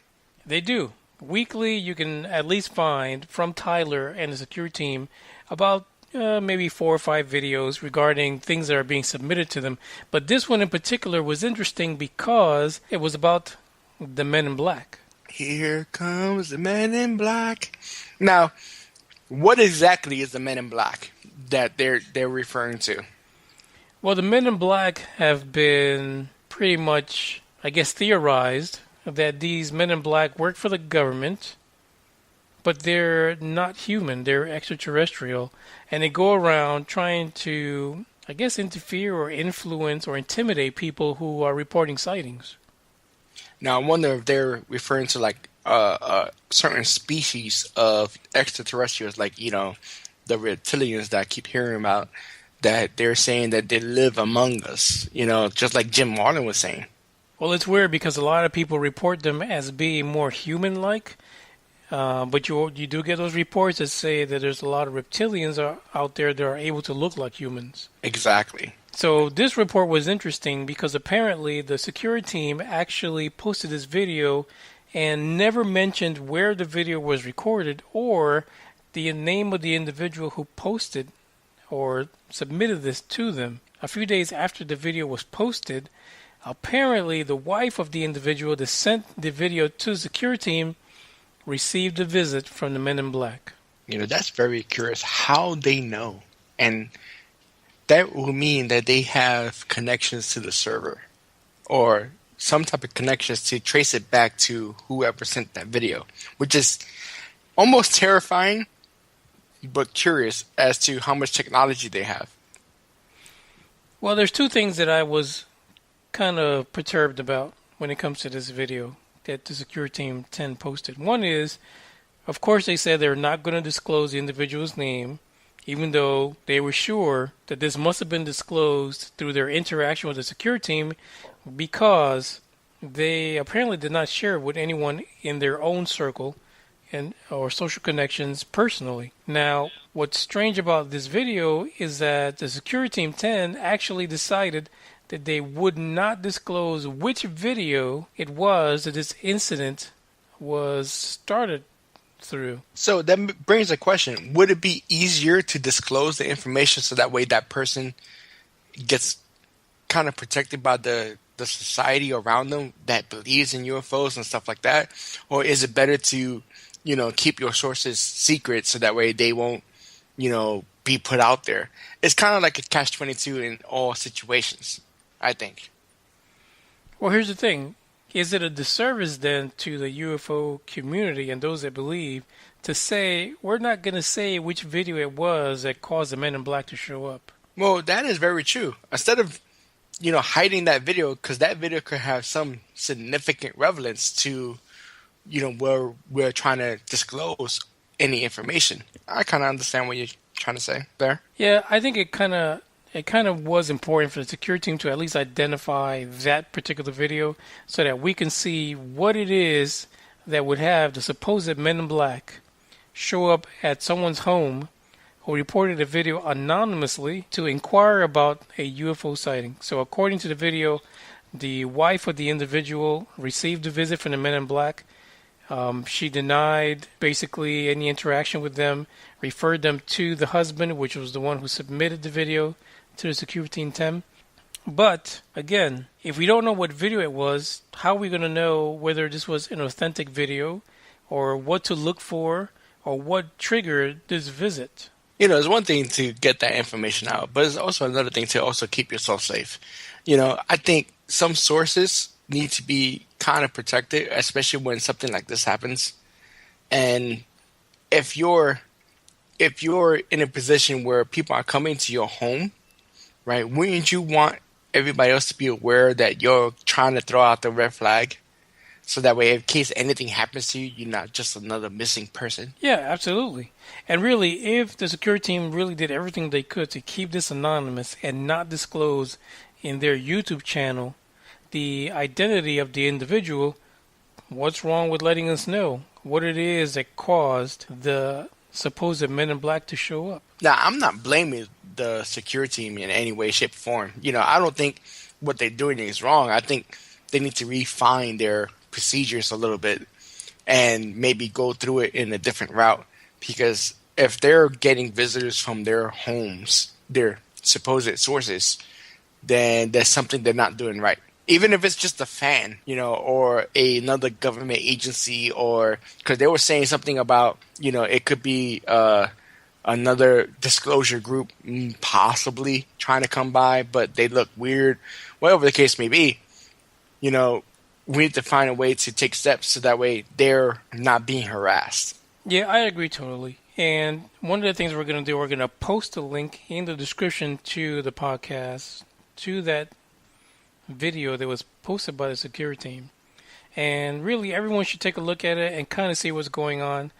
D: They do. Weekly, you can at least find from Tyler and the Secure Team about maybe 4 or 5 videos regarding things that are being submitted to them. But this one in particular was interesting because it was about the Men in Black.
C: Here comes the Men in Black. Now, what exactly is the Men in Black that they're referring to?
D: Well, the Men in Black have been pretty much, I guess, theorized that these Men in Black work for the government, but they're not human. They're extraterrestrial, and they go around trying to, I guess, interfere or influence or intimidate people who are reporting sightings.
C: Now, I wonder if they're referring to like certain species of extraterrestrials, like, the reptilians that I keep hearing about, that they're saying that they live among us, just like Jim Marlin was saying.
D: Well, it's weird because a lot of people report them as being more human-like, but you do get those reports that say that there's a lot of reptilians out there that are able to look like humans.
C: Exactly.
D: So this report was interesting because apparently the security team actually posted this video and never mentioned where the video was recorded or the name of the individual who posted or submitted this to them. A few days after the video was posted, apparently the wife of the individual that sent the video to the security team received a visit from the Men in Black.
C: That's very curious how they know. And that will mean that they have connections to the server or some type of connections to trace it back to whoever sent that video, which is almost terrifying, but curious as to how much technology they have.
D: Well, there's 2 things that I was kind of perturbed about when it comes to this video that the SecureTeam10 posted. One is, of course, they said they're not going to disclose the individual's name, even though they were sure that this must have been disclosed through their interaction with the security team because they apparently did not share it with anyone in their own circle or social connections personally. Now, what's strange about this video is that the SecureTeam10 actually decided that they would not disclose which video it was that this incident was started through.
C: So that brings a question. Would it be easier to disclose the information so that way that person gets kind of protected by the society around them that believes in UFOs and stuff like that? Or is it better to, keep your sources secret so that way they won't, be put out there? It's kind of like a catch-22 in all situations, I think.
D: Well, here's the thing. Is it a disservice then to the UFO community and those that believe to say, we're not going to say which video it was that caused the Men in Black to show up?
C: Well, that is very true. Instead of, hiding that video, because that video could have some significant relevance to, where we're trying to disclose any information. I kind of understand what you're trying to say there.
D: Yeah, I think it kind of was important for the security team to at least identify that particular video so that we can see what it is that would have the supposed Men in Black show up at someone's home who reported a video anonymously to inquire about a UFO sighting. So according to the video, the wife of the individual received a visit from the Men in Black. She denied basically any interaction with them, referred them to the husband, which was the one who submitted the video to the SecureTeam10. But again, if we don't know what video it was, how are we going to know whether this was an authentic video or what to look for or what triggered this visit?
C: It's one thing to get that information out, but it's also another thing to also keep yourself safe. I think some sources need to be kind of protected, especially when something like this happens. And if you're in a position where people are coming to your home, right, wouldn't you want everybody else to be aware that you're trying to throw out the red flag? So that way, in case anything happens to you, you're not just another missing person.
D: Yeah, absolutely. And really, if the security team really did everything they could to keep this anonymous and not disclose in their YouTube channel the identity of the individual, what's wrong with letting us know what it is that caused the supposed Men in Black to show up?
C: Now, I'm not blaming the security team in any way, shape, or form. I don't think what they're doing is wrong. I think they need to refine their procedures a little bit and maybe go through it in a different route, because if they're getting visitors from their homes, their supposed sources, then there's something they're not doing right. Even if it's just a fan, or another government agency, or because they were saying something about, it could be another disclosure group possibly trying to come by, but they look weird. Whatever the case may be, we need to find a way to take steps so that way they're not being harassed.
D: Yeah, I agree totally. And one of the things we're going to do, we're going to post a link in the description to the podcast, to that video that was posted by the security team. And really, everyone should take a look at it and kind of see what's going on.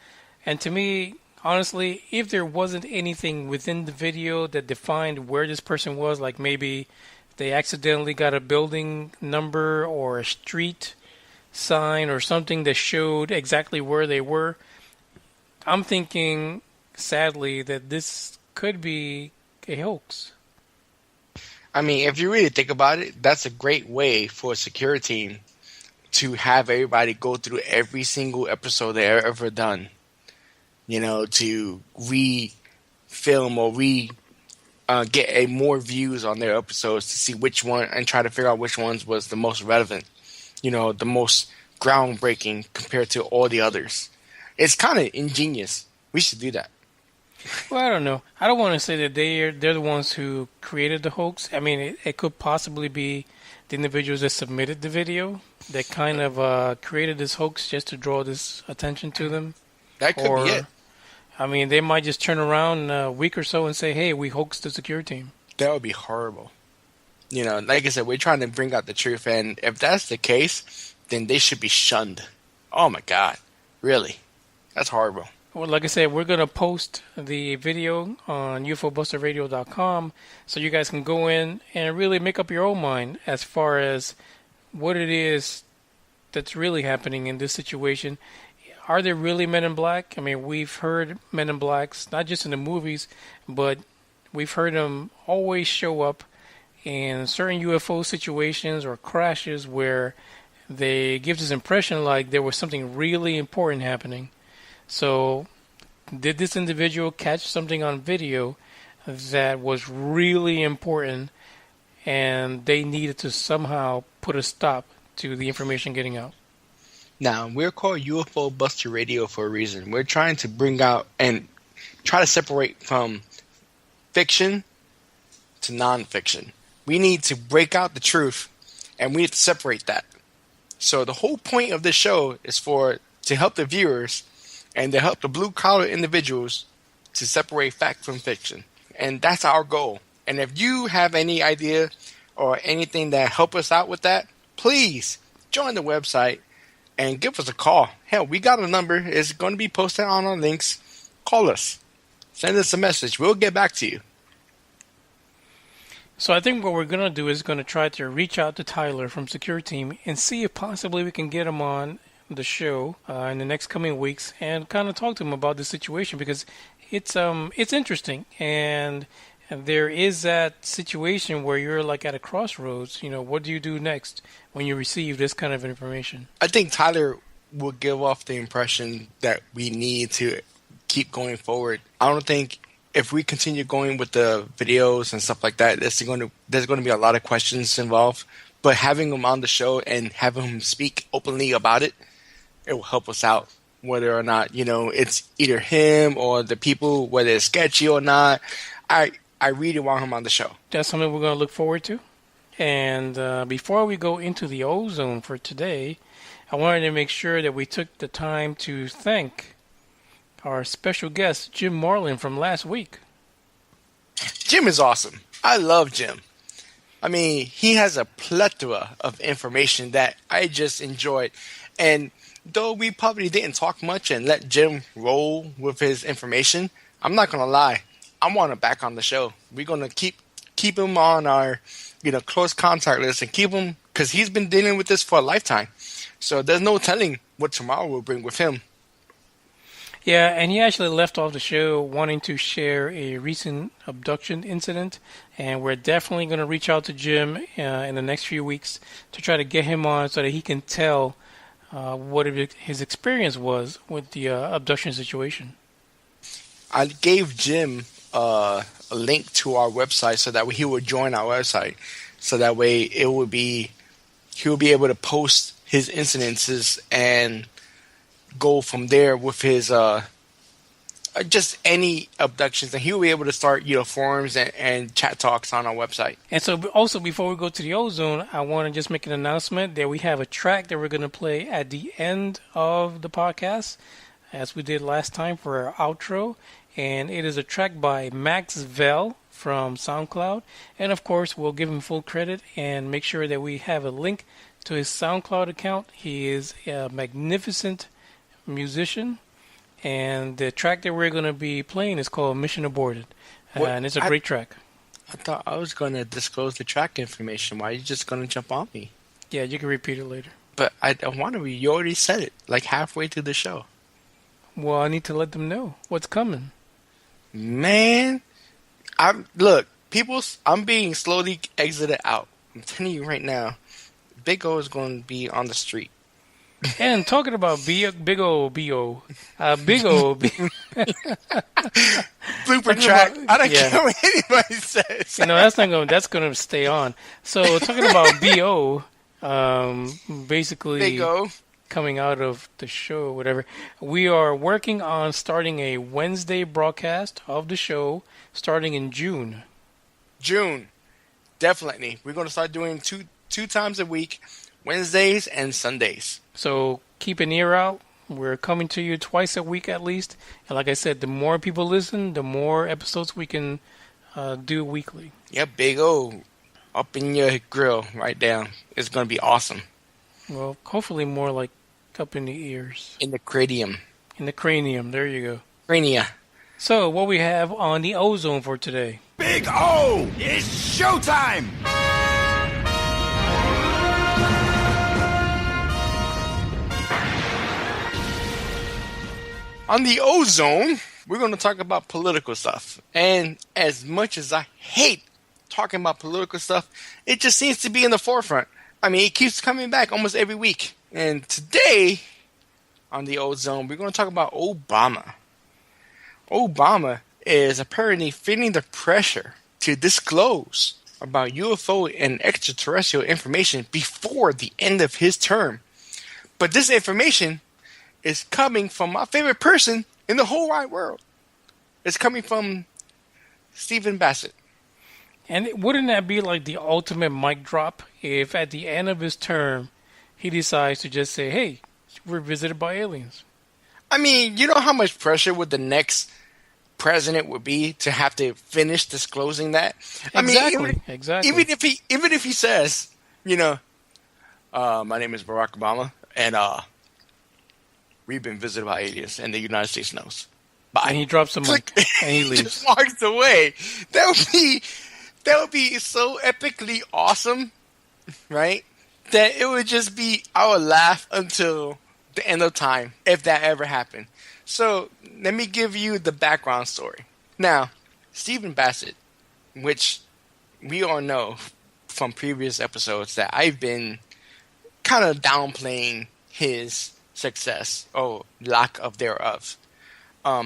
D: And to me, honestly, if there wasn't anything within the video that defined where this person was, like maybe they accidentally got a building number or a street sign or something that showed exactly where they were, I'm thinking, sadly, that this could be a hoax.
C: I mean, if you really think about it, that's a great way for a security team to have everybody go through every single episode they've ever done, to re-film or get more views on their episodes to see which one and try to figure out which ones was the most relevant, the most groundbreaking compared to all the others. It's kind of ingenious. We should do that.
D: Well, I don't know. I don't want to say that they're the ones who created the hoax. I mean, it could possibly be the individuals that submitted the video that kind of created this hoax just to draw this attention to them.
C: That could be it.
D: I mean, they might just turn around in a week or so and say, hey, we hoaxed the security team.
C: That would be horrible. Like I said, we're trying to bring out the truth, and if that's the case, then they should be shunned. Oh, my God. Really? That's horrible.
D: Well, like I said, we're going to post the video on UFOBusterRadio.com so you guys can go in and really make up your own mind as far as what it is that's really happening in this situation. Are there really Men in Black? I mean, we've heard Men in Blacks, not just in the movies, but we've heard them always show up in certain UFO situations or crashes where they give this impression like there was something really important happening. So, did this individual catch something on video that was really important and they needed to somehow put a stop to the information getting out?
C: Now, we're called UFO Buster Radio for a reason. We're trying to bring out and try to separate from fiction to non-fiction. We need to break out the truth, and we need to separate that. So the whole point of this show is to help the viewers and to help the blue-collar individuals to separate fact from fiction. And that's our goal. And if you have any idea or anything that help us out with that, please join the website and give us a call. Hell, we got a number. It's going to be posted on our links. Call us. Send us a message. We'll get back to you.
D: So I think what we're going to do is going to try to reach out to Tyler from Secure Team and see if possibly we can get him on the show in the next coming weeks and kind of talk to him about the situation, because it's interesting, and there is that situation where you're like at a crossroads. What do you do next when you receive this kind of information?
C: I think Tyler will give off the impression that we need to keep going forward. I don't think if we continue going with the videos and stuff like that, there's going to be a lot of questions involved. But having him on the show and having him speak openly about it, it will help us out. Whether or not it's either him or the people, whether it's sketchy or not, I really want him on the show.
D: That's something we're going to look forward to. And before we go into the ozone for today, I wanted to make sure that we took the time to thank our special guest, Jim Marlin, from last week.
C: Jim is awesome. I love Jim. I mean, he has a plethora of information that I just enjoyed. And though we probably didn't talk much and let Jim roll with his information, I'm not going to lie. I want him back on the show. We're going to keep him on our close contact list and keep him, because he's been dealing with this for a lifetime. So there's no telling what tomorrow will bring with him.
D: Yeah, and he actually left off the show wanting to share a recent abduction incident, and we're definitely going to reach out to Jim in the next few weeks to try to get him on so that he can tell what his experience was with the abduction situation.
C: I gave Jim a link to our website so that he would join our website, so that way he will be able to post his incidences and go from there with his just any abductions, and he'll be able to start forums and chat talks on our website.
D: And so also, before we go to the ozone, I want to just make an announcement that we have a track that we're going to play at the end of the podcast, as we did last time for our outro, and it is a track by Max Vell from SoundCloud. And of course, we'll give him full credit and make sure that we have a link to his SoundCloud account. He is a magnificent musician, and the track that we're going to be playing is called Mission Aborted, and it's a great track.
C: I thought I was going to disclose the track information. Why are you just going to jump on me?
D: Yeah, you can repeat it later.
C: But I don't want to. You already said it like halfway through the show.
D: Well, I need to let them know what's coming.
C: Man, I'm being slowly exited out. I'm telling you right now, Big O is going to be on the street.
D: And talking about Big O. Blooper
C: track. I don't care what anybody says.
D: That's going to stay on. So talking about BO, basically
C: Big O
D: coming out of the show or whatever, we are working on starting a Wednesday broadcast of the show starting in June.
C: Definitely. We're going to start doing two times a week, Wednesdays and Sundays.
D: So keep an ear out. We're coming to you twice a week at least. And like I said, the more people listen, the more episodes we can do weekly.
C: Yeah, Big O up in your grill right down. It's going to be awesome.
D: Well, hopefully more like up in the ears.
C: In the cranium.
D: In the cranium. There you go.
C: Crania.
D: So what we have on the ozone for today.
G: Big O! It's showtime!
C: On the ozone, we're going to talk about political stuff. And as much as I hate talking about political stuff, it just seems to be in the forefront. I mean, it keeps coming back almost every week. And today, on the Old Zone, we're going to talk about Obama. Obama is apparently feeling the pressure to disclose about UFO and extraterrestrial information before the end of his term. But this information is coming from my favorite person in the whole wide world. It's coming from Stephen Bassett.
D: And wouldn't that be like the ultimate mic drop if at the end of his term he decides to just say, hey, we're visited by aliens?
C: I mean, you know how much pressure would the next president would be to have to finish disclosing that?
D: Exactly.
C: Even if he says, my name is Barack Obama, and we've been visited by aliens, and the United States knows. Bye.
D: And he drops the mic and he leaves.
C: Just walks away. That would be so epically awesome, right? That it would just be, I would laugh until the end of time if that ever happened. So let me give you the background story. Now, Stephen Bassett, which we all know from previous episodes that I've been kind of downplaying his success or lack of thereof.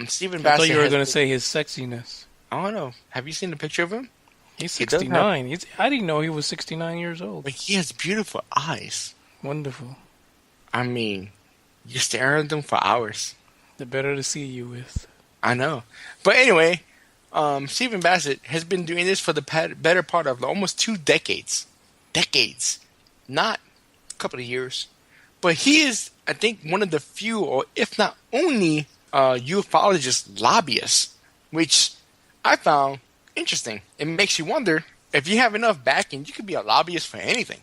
C: Stephen Bassett.
D: I thought you were going to say his sexiness.
C: I don't know. Have you seen a picture of him?
D: He's 69. I didn't know he was 69 years old.
C: But he has beautiful eyes.
D: Wonderful.
C: I mean, you stare at them for hours.
D: The better to see you with.
C: I know. But anyway, Stephen Bassett has been doing this for the better part of almost 2 decades. Decades. Not a couple of years. But he is, I think, one of the few, or if not only, ufologist lobbyists, which I found interesting. It makes you wonder, if you have enough backing, you could be a lobbyist for anything.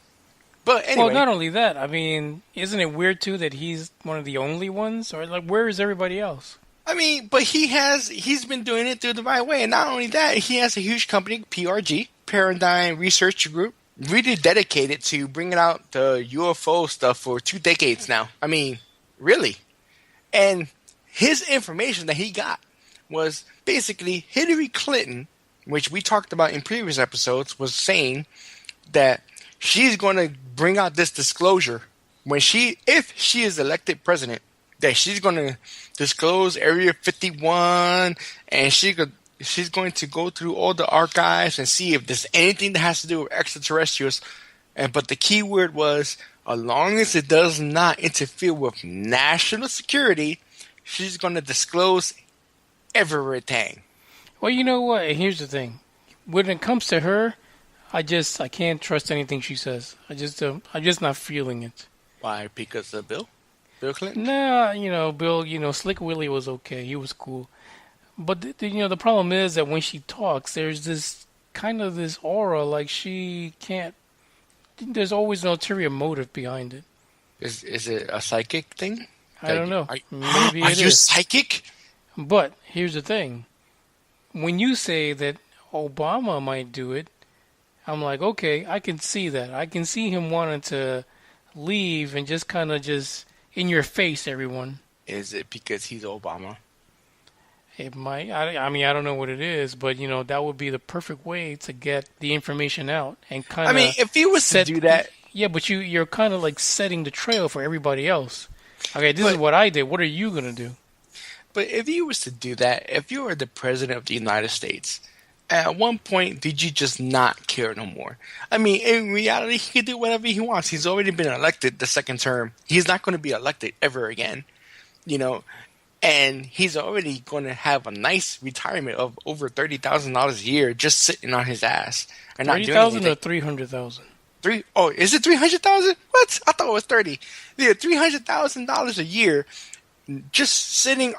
C: But anyway.
D: Well, not only that, I mean, isn't it weird too that he's one of the only ones? Or like, where is everybody else?
C: I mean, but he's been doing it through the right way. And not only that, he has a huge company, PRG, Paradigm Research Group, really dedicated to bringing out the UFO stuff for 2 decades now. I mean, really. And his information that he got was basically Hillary Clinton, which we talked about in previous episodes, was saying that she's going to bring out this disclosure if she is elected president, that she's going to disclose Area 51, and she's going to go through all the archives and see if there's anything that has to do with extraterrestrials. But the key word was, as long as it does not interfere with national security, she's going to disclose everything.
D: Well, you know what? Here's the thing. When it comes to her, I can't trust anything she says. I'm just not feeling it.
C: Why? Because of Bill Clinton?
D: Nah, Bill, Slick Willie was okay. He was cool. But, the problem is that when she talks, there's this kind of this aura like she can't... There's always an ulterior motive behind it.
C: Is it a psychic thing?
D: I don't know. Maybe
C: Are
D: it
C: you
D: is.
C: psychic?
D: But here's the thing. When you say that Obama might do it, I'm like, okay, I can see that. I can see him wanting to leave and just kind of just in your face, everyone.
C: Is it because he's Obama?
D: It might. I mean, I don't know what it is, but, that would be the perfect way to get the information out and kind of...
C: I mean, if he was to do that...
D: Yeah, but you're kind of like setting the trail for everybody else. Okay, this is what I did. What are you going to do?
C: But if he was to do that, if you were the president of the United States, at one point, did you just not care no more? I mean, in reality, he could do whatever he wants. He's already been elected the second term. He's not going to be elected ever again, and he's already going to have a nice retirement of over $30,000 a year just sitting on his ass. And
D: $30,000 or $300,000?
C: Oh, is it $300,000? What? I thought it was 30. Yeah, $300,000 a year just sitting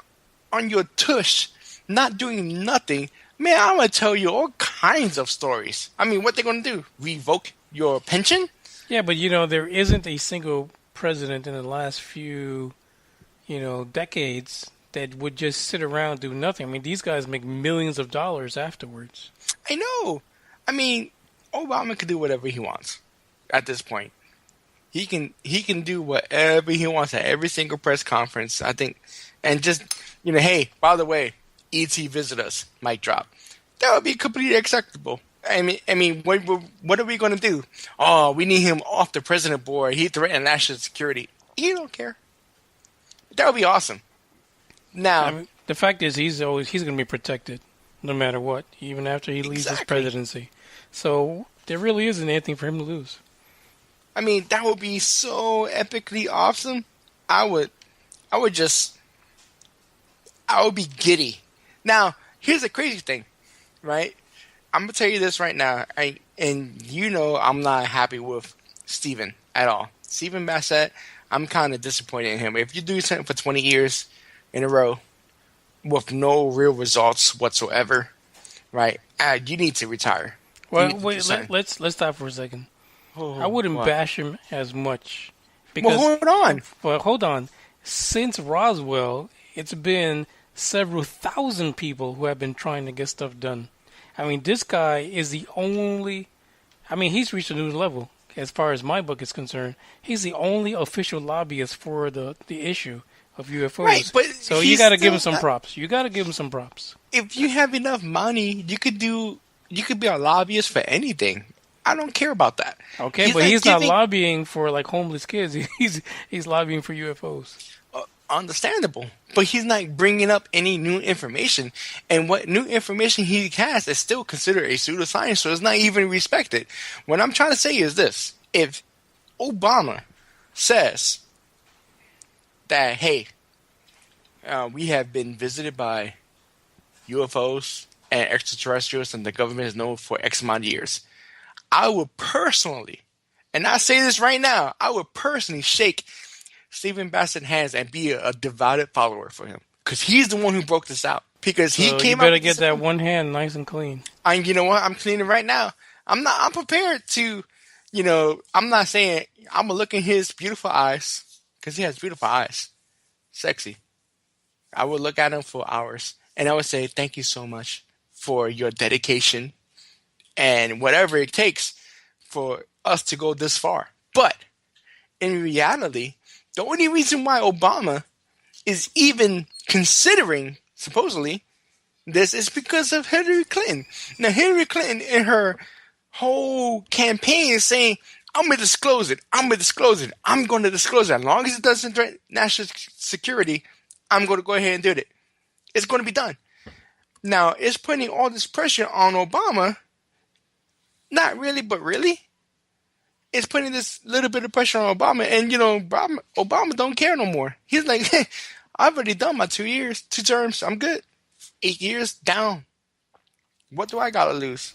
C: on your tush, not doing nothing. Man, I'm going to tell you all kinds of stories. I mean, what they going to do? Revoke your pension?
D: Yeah, but, there isn't a single president in the last few, decades that would just sit around and do nothing. I mean, these guys make millions of dollars afterwards.
C: I know. I mean, Obama can do whatever he wants at this point. He can do whatever he wants at every single press conference, I think. And just, hey, by the way, E.T. visit us, mic drop. That would be completely acceptable. what are we going to do? Oh, we need him off the president board. He threatened national security. He don't care. That would be awesome. Now,
D: the fact is, he's going to be protected, no matter what, even after he leaves his presidency. So there really isn't anything for him to lose.
C: I mean, that would be so epically awesome. I would be giddy. Now, here's the crazy thing, right? I'm gonna tell you this right now, and I'm not happy with Steven at all. Stephen Bassett, I'm kind of disappointed in him. If you do something for 20 years in a row with no real results whatsoever, right? You need to retire.
D: Well, wait, let's stop for a second. I wouldn't bash him as much. Because, hold on. Since Roswell, it's been several thousand people who have been trying to get stuff done. I mean, this guy is the only... I mean, he's reached a new level as far as my book is concerned. He's the only official lobbyist for the issue of UFOs.
C: Right, but
D: so you got to give him some props. You got to give him some props.
C: If you have enough money, you could be a lobbyist for anything. I don't care about that.
D: Okay, but he's not lobbying for like homeless kids. He's lobbying for UFOs.
C: Understandable, but he's not bringing up any new information, and what new information he has is still considered a pseudoscience, so it's not even respected. What I'm trying to say is this: if Obama says that, hey, we have been visited by UFOs and extraterrestrials, and the government has known for X amount of years, I would personally, and I say this right now, I would personally shake Stephen Bassett's hands and be a devoted follower for him, because he's the one who broke this out. Because he came out.
D: You better get that one hand nice and clean.
C: And you know what? I'm cleaning right now. I'm prepared to, I'm not saying I'm gonna look in his beautiful eyes, because he has beautiful eyes, sexy. I would look at him for hours, and I would say, thank you so much for your dedication and whatever it takes for us to go this far. But in reality, the only reason why Obama is even considering, supposedly, this is because of Hillary Clinton. Now, Hillary Clinton, in her whole campaign, is saying, I'm going to disclose it. I'm going to disclose it. I'm going to disclose it. As long as it doesn't threaten national security, I'm going to go ahead and do it. It's going to be done. Now, it's putting all this pressure on Obama. Not really, but really. It's putting this little bit of pressure on Obama. And, Obama don't care no more. He's like, hey, I've already done my 2 terms. I'm good. 8 years down. What do I got to lose?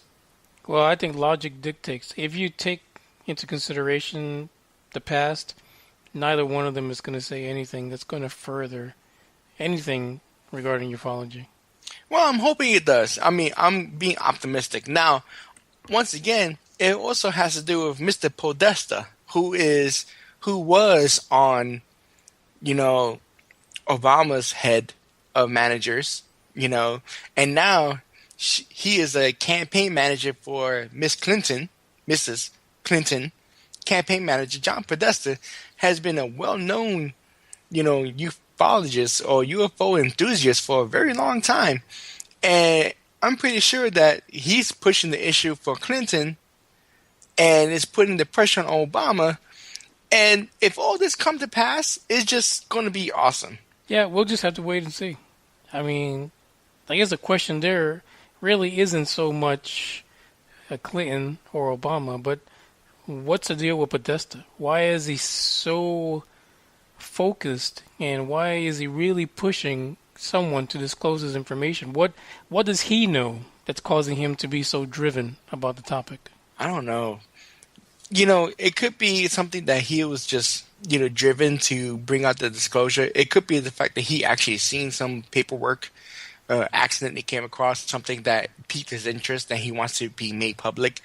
D: Well, I think logic dictates. If you take into consideration the past, neither one of them is going to say anything that's going to further anything regarding ufology.
C: Well, I'm hoping it does. I mean, I'm being optimistic. Now, once again, it also has to do with Mr. Podesta, who was on, Obama's head of managers, and now he is a campaign manager for Mrs. Clinton. Campaign manager John Podesta has been a well-known, ufologist or UFO enthusiast for a very long time, and I'm pretty sure that he's pushing the issue for Clinton and is putting the pressure on Obama. And if all this comes to pass, it's just going to be awesome.
D: Yeah, we'll just have to wait and see. I mean, I guess the question there really isn't so much Clinton or Obama, but what's the deal with Podesta? Why is he so focused, and why is he really pushing someone to disclose his information? What does he know that's causing him to be so driven about the topic?
C: I don't know. It could be something that he was just, driven to bring out the disclosure. It could be the fact that he actually seen some paperwork, accidentally came across something that piqued his interest and he wants to be made public.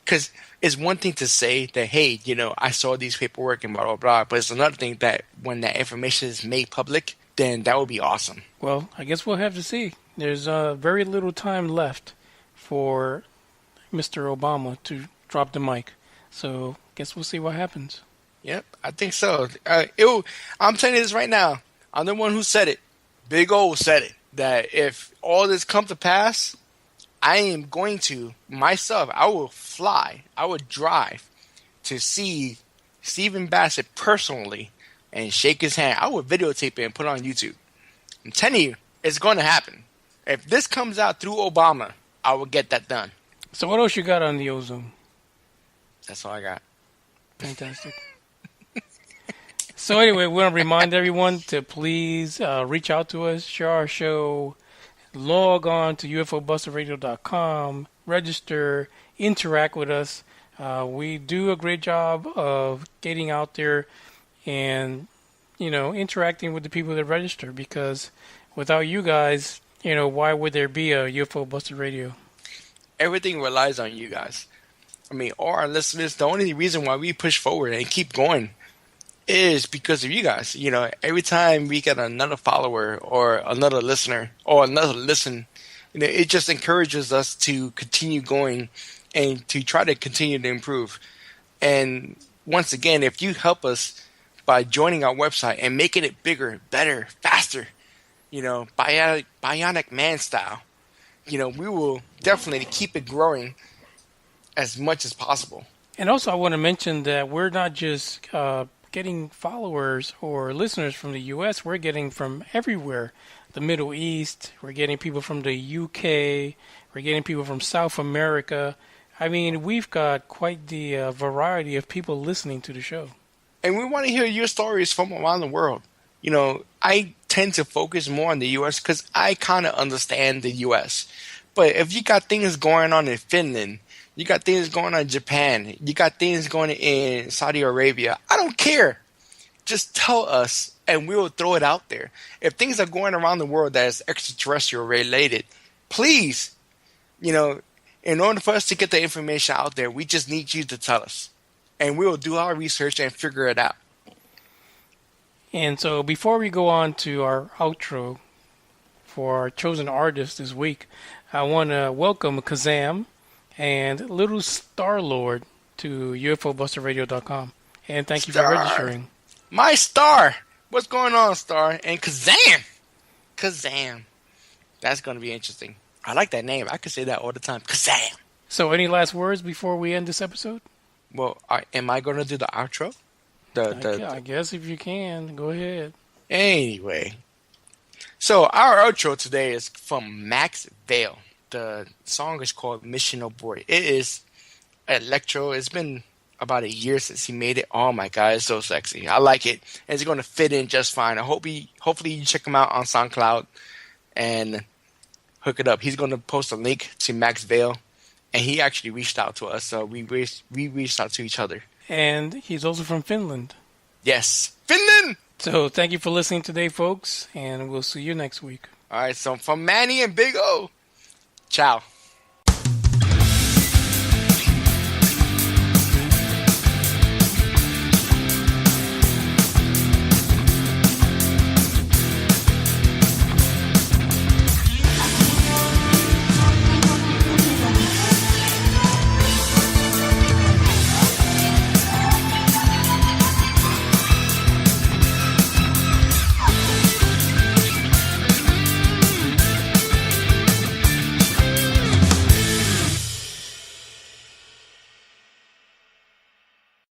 C: Because it's one thing to say that, hey, I saw these paperwork and blah, blah, blah. But it's another thing that when that information is made public, then that would be awesome.
D: Well, I guess we'll have to see. There's very little time left for Mr. Obama to drop the mic. So, guess we'll see what happens.
C: Yep, I think so. I'm telling you this right now. I'm the one who said it. Big O said it. That if all this comes to pass, I am going to, myself, I will drive to see Stephen Bassett personally and shake his hand. I will videotape it and put it on YouTube. I'm telling you, it's going to happen. If this comes out through Obama, I will get that done.
D: So what else you got on the ozone?
C: That's all I got.
D: Fantastic. So anyway, we want to remind everyone to please reach out to us, share our show, log on to UFOBusterRadio.com, register, interact with us. We do a great job of getting out there and, interacting with the people that register, because without you guys, why would there be a UFO Buster Radio?
C: Everything relies on you guys. I mean, all our listeners, the only reason why we push forward and keep going is because of you guys. Every time we get another follower or another listener or another listen, it just encourages us to continue going and to try to continue to improve. And once again, if you help us by joining our website and making it bigger, better, faster, bionic man style, we will definitely keep it growing as much as possible.
D: And also I want to mention that we're not just getting followers or listeners from the U.S., we're getting from everywhere. The Middle East, we're getting people from the UK, we're getting people from South America. I mean, we've got quite the variety of people listening to the show.
C: And we want to hear your stories from around the world. I tend to focus more on the U.S. because I kind of understand the U.S. But if you got things going on in Finland, you got things going on in Japan, you got things going in Saudi Arabia, I don't care. Just tell us and we will throw it out there. If things are going around the world that is extraterrestrial related, please, in order for us to get the information out there, we just need you to tell us. And we will do our research and figure it out.
D: And so before we go on to our outro for our chosen artist this week, I want to welcome Kazam and Little Star-Lord to UFOBusterRadio.com. And thank you for registering.
C: My Star! What's going on, Star? And Kazam! Kazam. That's going to be interesting. I like that name. I could say that all the time. Kazam!
D: So any last words before we end this episode?
C: Well, am I going to do the outro?
D: I guess if you can, go ahead.
C: Anyway. So our outro today is from Max Vale. The song is called Mission Abort. It is electro. It's been about a year since he made it. Oh my God, it's so sexy. I like it. And it's going to fit in just fine. Hopefully you check him out on SoundCloud and hook it up. He's going to post a link to Max Vale. And he actually reached out to us, so we reached out to each other.
D: And he's also from Finland.
C: Yes, Finland!
D: So thank you for listening today, folks, and we'll see you next week.
C: All right, so from Manny and Big O, ciao.